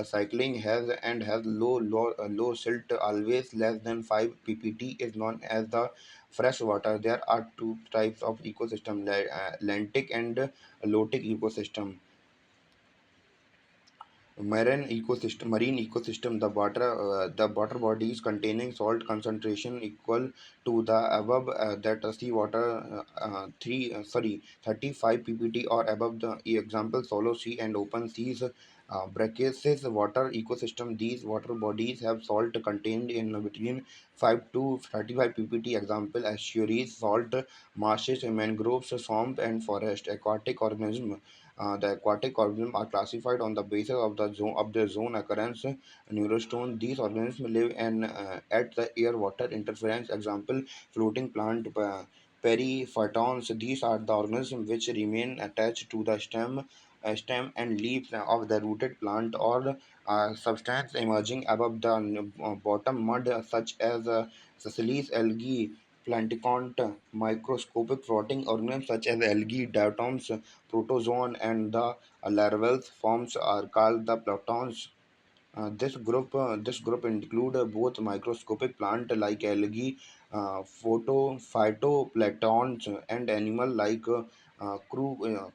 cycling has low silt, always less than 5 ppt, is known as the freshwater. There are two types of ecosystem, lentic and lotic ecosystem. Marine ecosystem, the water bodies containing salt concentration equal to the above that seawater 35 ppt or above. The example shallow sea and open seas. Brackish water ecosystem, these water bodies have salt contained in between 5 to 35 ppt. Example estuaries, salt marshes, mangroves, swamp and forest. Aquatic organism, the aquatic organisms are classified on the basis of the zone of their zone occurrence neurostone. These organisms live in at the air water interference. Example floating plant, periphytons. These are the organisms which remain attached to the stem and leaves of the rooted plant or substance emerging above the bottom mud, such as silice, algae, plankton. Microscopic floating organisms such as algae, diatoms, protozoan, and the larval forms are called the plantons. This group include both microscopic plant like algae, phytoplanktons, and animal like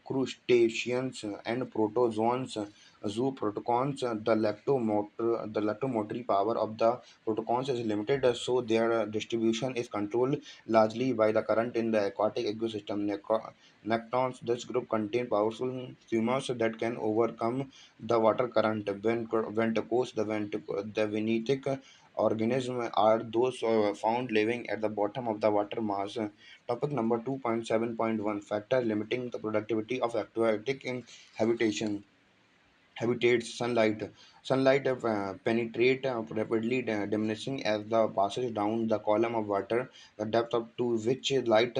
crustaceans and protozoans. Zooprotons, the lactomotory power of the protons is limited, so their distribution is controlled largely by the current in the aquatic ecosystem. Nectons, this group contain powerful swimmers that can overcome the water current. Venticos, the venetic organisms are those found living at the bottom of the water mass. Topic number 2.7.1. Factor limiting the productivity of aquatic habitation. Habitats. Sunlight penetrate rapidly, diminishing as the passes down the column of water. The depth up to which light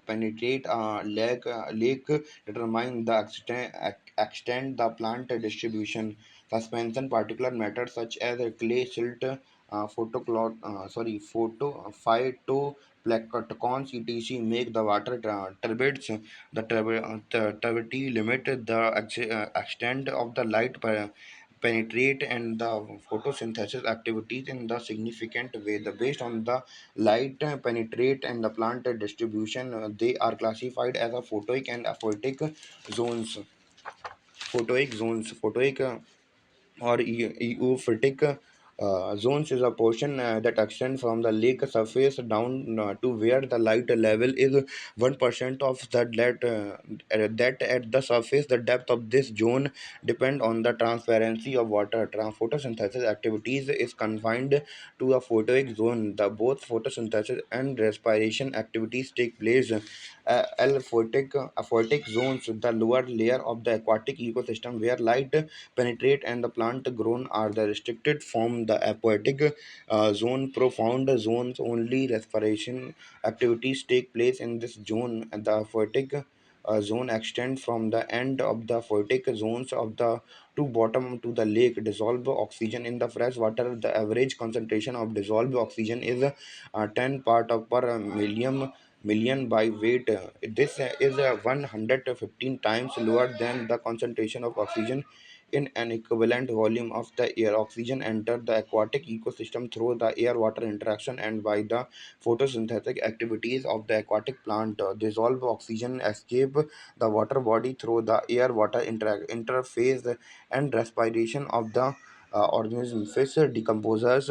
penetrate a lake determine the extent the plant distribution. Suspension particular matter such as clay, silt, phytoplankton, etc. make the water turbid. The turbidity limit the extent of the light penetrate and the photosynthesis activities in the significant way. The based on the light penetrate and the plant distribution, they are classified as a photoic and aphotic zones. Photoic or euphotic zones is a portion that extends from the lake surface down to where the light level is 1% of that at the surface. The depth of this zone depend on the transparency of water. Photosynthesis activities is confined to a photoic zone. The both photosynthesis and respiration activities take place Alphatic zones, the lower layer of the aquatic ecosystem where light penetrate and the plant grown are the restricted from the aquatic zone. Profound zones only respiration activities take place in this zone. The aquatic zone extend from the end of the aquatic zones of the to bottom to the lake. Dissolved oxygen in the fresh water, the average concentration of dissolved oxygen is 10 part of per million by weight. This is 115 times lower than the concentration of oxygen in an equivalent volume of the air. Oxygen enter the aquatic ecosystem through the air-water interaction and by the photosynthetic activities of the aquatic plant. Dissolved oxygen escape the water body through the air-water interface and respiration of the organism. Fish decomposers,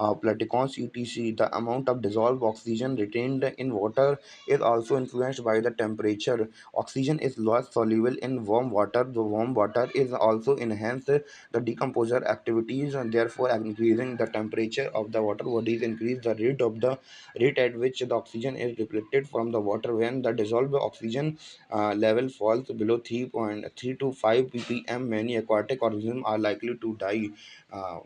platicons, etc. The amount of dissolved oxygen retained in water is also influenced by the temperature. Oxygen is less soluble in warm water. The warm water is also enhanced the decomposer activities and therefore increasing the temperature of the water bodies increase the rate at which the oxygen is depleted from the water. When the dissolved oxygen level falls below 3.3 to 5 ppm, many aquatic organisms are likely to die. Uh,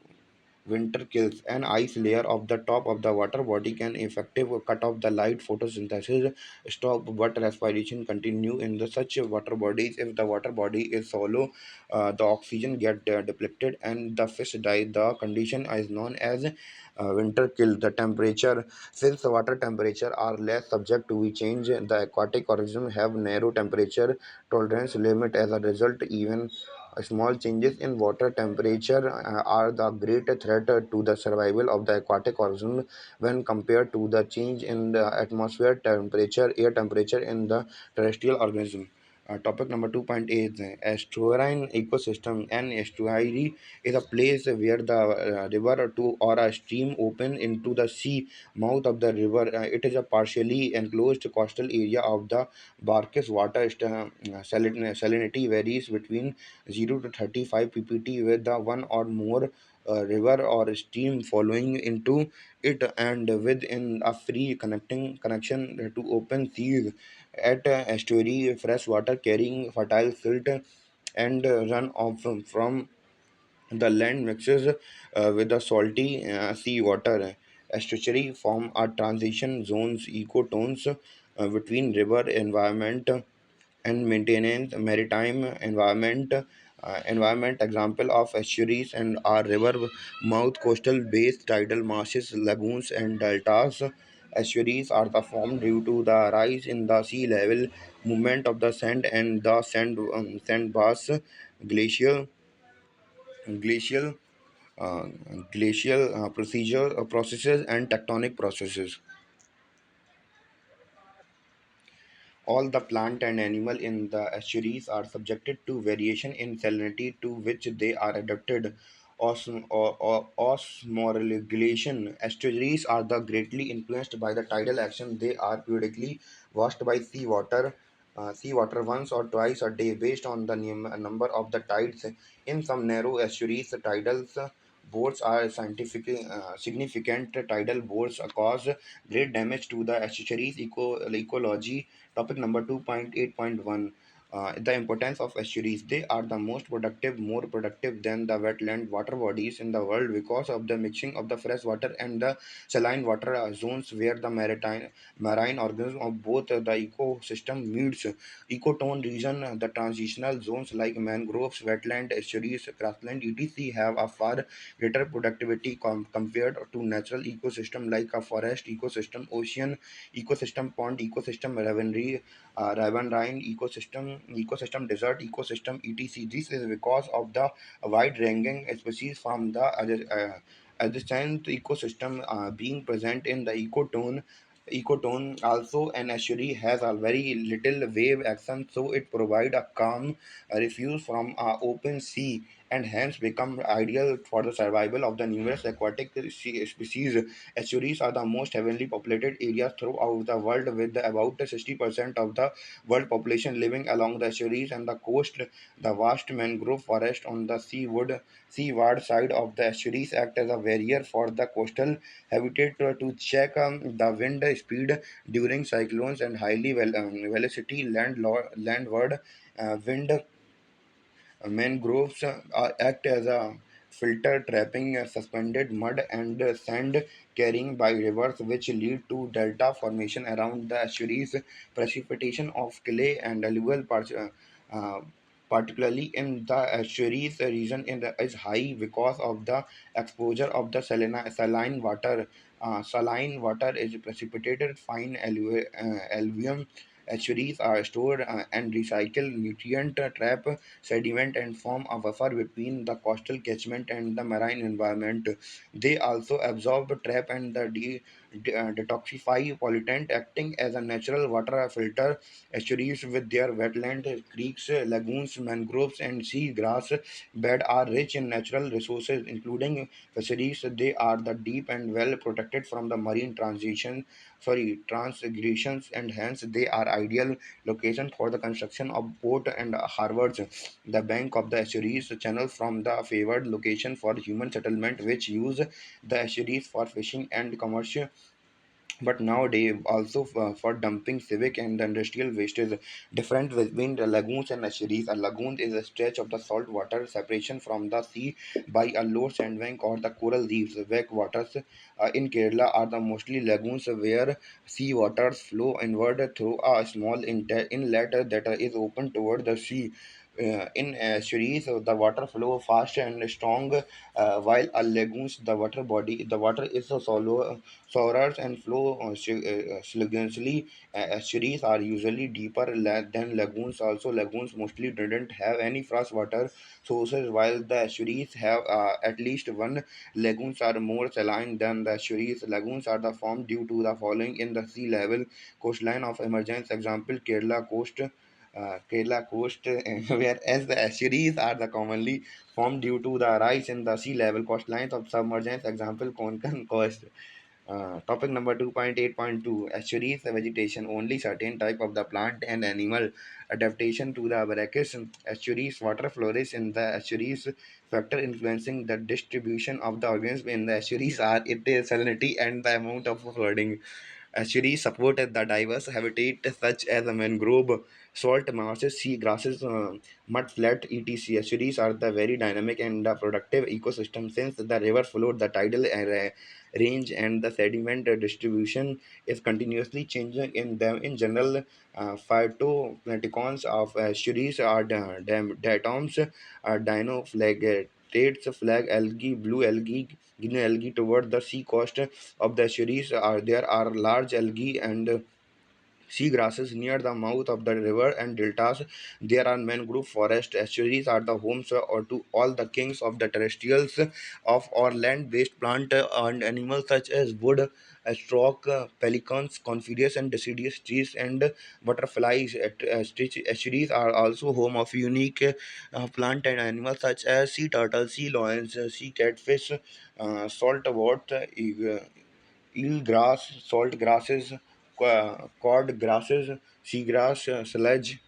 Winter kills an ice layer of the top of the water body can effective cut off the light photosynthesis stop but respiration continue in the such water bodies. If the water body is shallow, the oxygen get depleted and the fish die. The condition is known as winter kill. The temperature, since the water temperature are less subject to change, the aquatic organisms have narrow temperature tolerance limit. As a result, even small changes in water temperature are the great threat to the survival of the aquatic organism when compared to the change in the atmosphere temperature, air temperature in the terrestrial organism. Topic number 2.8, estuarine ecosystem. An estuary is a place where the river to or a stream open into the sea mouth of the river. It is a partially enclosed coastal area of the brackish water. Salinity varies between 0 to 35 ppt with the one or more river or stream flowing into it and within a free connecting connection to open seas. At estuary, fresh water carrying fertile silt and run off from the land mixes with the salty sea water. Estuary form are transition zones, ecotones between river environment and maintenance maritime environment. Example of estuaries and are river mouth, coastal bays, tidal marshes, lagoons and deltas. Estuaries are the formed due to the rise in the sea level, movement of the sand and the sandbars, glacial glacial uh, glacial processes and tectonic processes. All the plant and animal in the estuaries are subjected to variation in salinity to which they are adapted. Osmoregulation. Estuaries are the greatly influenced by the tidal action. They are periodically washed by seawater once or twice a day based on the number of the tides. In some narrow estuaries, tidals boards are significant. Tidal boards cause great damage to the estuaries ecology. Topic number 2.8.1, the importance of estuaries. They are the most productive, more productive than the wetland water bodies in the world because of the mixing of the fresh water and the saline water zones where the marine organisms of both the ecosystem meets. Ecotone region, the transitional zones like mangroves, wetland, estuaries, grassland, etc. have a far greater productivity compared to natural ecosystem like a forest ecosystem, ocean ecosystem, pond ecosystem, riverine ecosystem, desert ecosystem, etc. This is because of the wide-ranging species from the adjacent ecosystem being present in the ecotone. Also, an estuary has a very little wave action, so it provides a calm refuge from open sea and hence become ideal for the survival of the numerous aquatic species. Estuaries are the most heavily populated areas throughout the world, with about 60% of the world population living along the estuaries and the coast. The vast mangrove forest on the seaward side of the estuaries act as a barrier for the coastal habitat to check the wind speed during cyclones and highly velocity landward wind. Mangroves act as a filter, trapping suspended mud and sand carrying by rivers, which lead to delta formation around the estuaries. Precipitation of clay and alluvial uh, particularly in the estuaries region is high because of the exposure of the saline water. Saline water is precipitated fine alluvium. Estuaries are stored and recycle nutrient trap sediment and form a buffer between the coastal catchment and the marine environment. They also absorb, trap, and detoxify pollutant, acting as a natural water filter. Estuaries with their wetland, creeks, lagoons, mangroves, and sea grass bed are rich in natural resources, including fisheries. They are the deep and well protected from the marine transgressions, and hence they are ideal location for the construction of port and harbors. The bank of the estuaries channel from the favored location for human settlement, which use the estuaries for fishing and commerce, but nowadays also for dumping civic and industrial wastes. Different between the lagoons and estuaries. A lagoon is a stretch of the salt water separation from the sea by a low sandbank or the coral reefs. Backwaters in Kerala are the mostly lagoons where sea waters flow inward through a small inlet that is open toward the sea. In estuaries, the water flow fast and strong, while a lagoons, the water is so sourer and flow sluggishly. Estuaries are usually deeper than lagoons. Also, lagoons mostly didn't have any freshwater sources, while the estuaries have at least one. Lagoons are more saline than the estuaries. Lagoons are the formed due to the falling in the sea level coastline of emergence. Example: Kerala coast, whereas the estuaries are the commonly formed due to the rise in the sea level coastlines of submergence. Example: Konkan coast. Topic number 2.8.2: Estuaries vegetation. Only certain type of the plant and animal adaptation to the brackish estuaries water flourish in the estuaries. Factor influencing the distribution of the organism in the estuaries are its salinity and the amount of flooding. Estuaries support the diverse habitat such as mangrove, salt marshes, sea grasses, mud flat, etc. Estuaries are the very dynamic and productive ecosystem since the river flow, the tidal range, and the sediment distribution is continuously changing in them. In general, phytoplanktons of estuaries are diatoms, dinoflagellates, flag algae, blue algae, green algae. Toward the sea coast of the estuaries there are large algae and seagrasses near the mouth of the river and deltas. There are mangrove forests. Estuaries are the homes or to all the kings of the terrestrials of or land-based plant and animals such as wood, stork, pelicans, coniferous and deciduous trees, and butterflies. Estuaries are also home of unique plant and animals such as sea turtles, sea lions, sea catfish, saltwort, eelgrass, salt grasses, cord grasses, seagrass, sedge,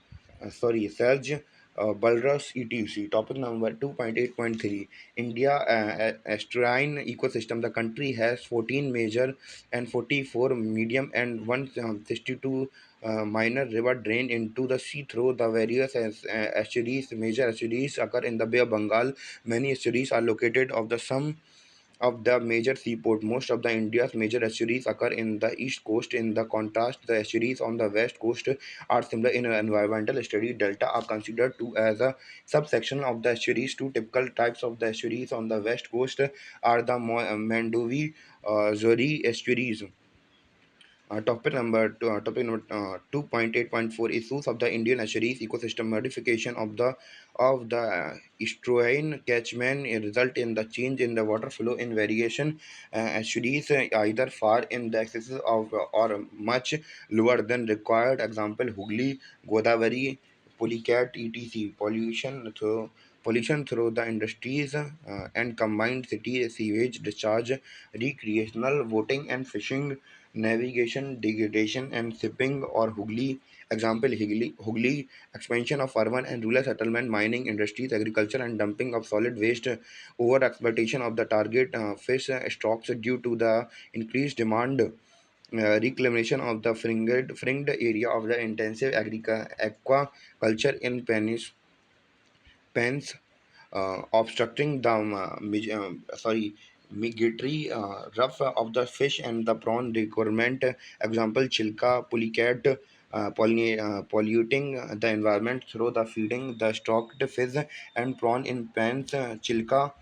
bulrus, etc. Topic number 2.8.3: India estuarine ecosystem. The country has 14 major and 44 medium and 162 minor river drain into the sea through the various estuaries. Major estuaries occur in the Bay of Bengal. Many estuaries are located of the some of the major seaport. Most of the India's major estuaries occur in the east coast. In the contrast, the estuaries on the west coast are similar in environmental study. Delta are considered to as a subsection of the estuaries. Two typical types of the estuaries on the west coast are the Mandovi Zori estuaries. Topic number 2.8.4: Issues of the Indian estuaries ecosystem. Modification of the estuarine catchment result in the change in the water flow in variation. Estuaries either far in the excesses of or much lower than required. Example: Hooghly, Godavari, Polycat, etc. Pollution through pollution through the industries and combined city sewage discharge, recreational voting and fishing, navigation, degradation and shipping or Hooghly. Example Hooghly expansion of urban and rural settlement, mining industries, agriculture and dumping of solid waste, over exploitation of the target fish stocks due to the increased demand, reclamation of the fringed area of the intensive aquaculture in Pens, obstructing the migratory rough of the fish and the prawn requirement. Example: Chilka, polycat, polluting the environment through the feeding the stocked fish and prawn in pens. Chilka.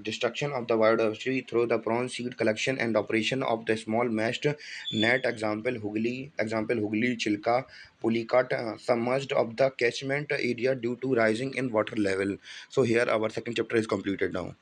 Destruction of the biodiversity through the prawn seed collection and operation of the small meshed net. Example Hooghly, Chilka, Pulicat, submerged of the catchment area due to rising in water level. So here our second chapter is completed now.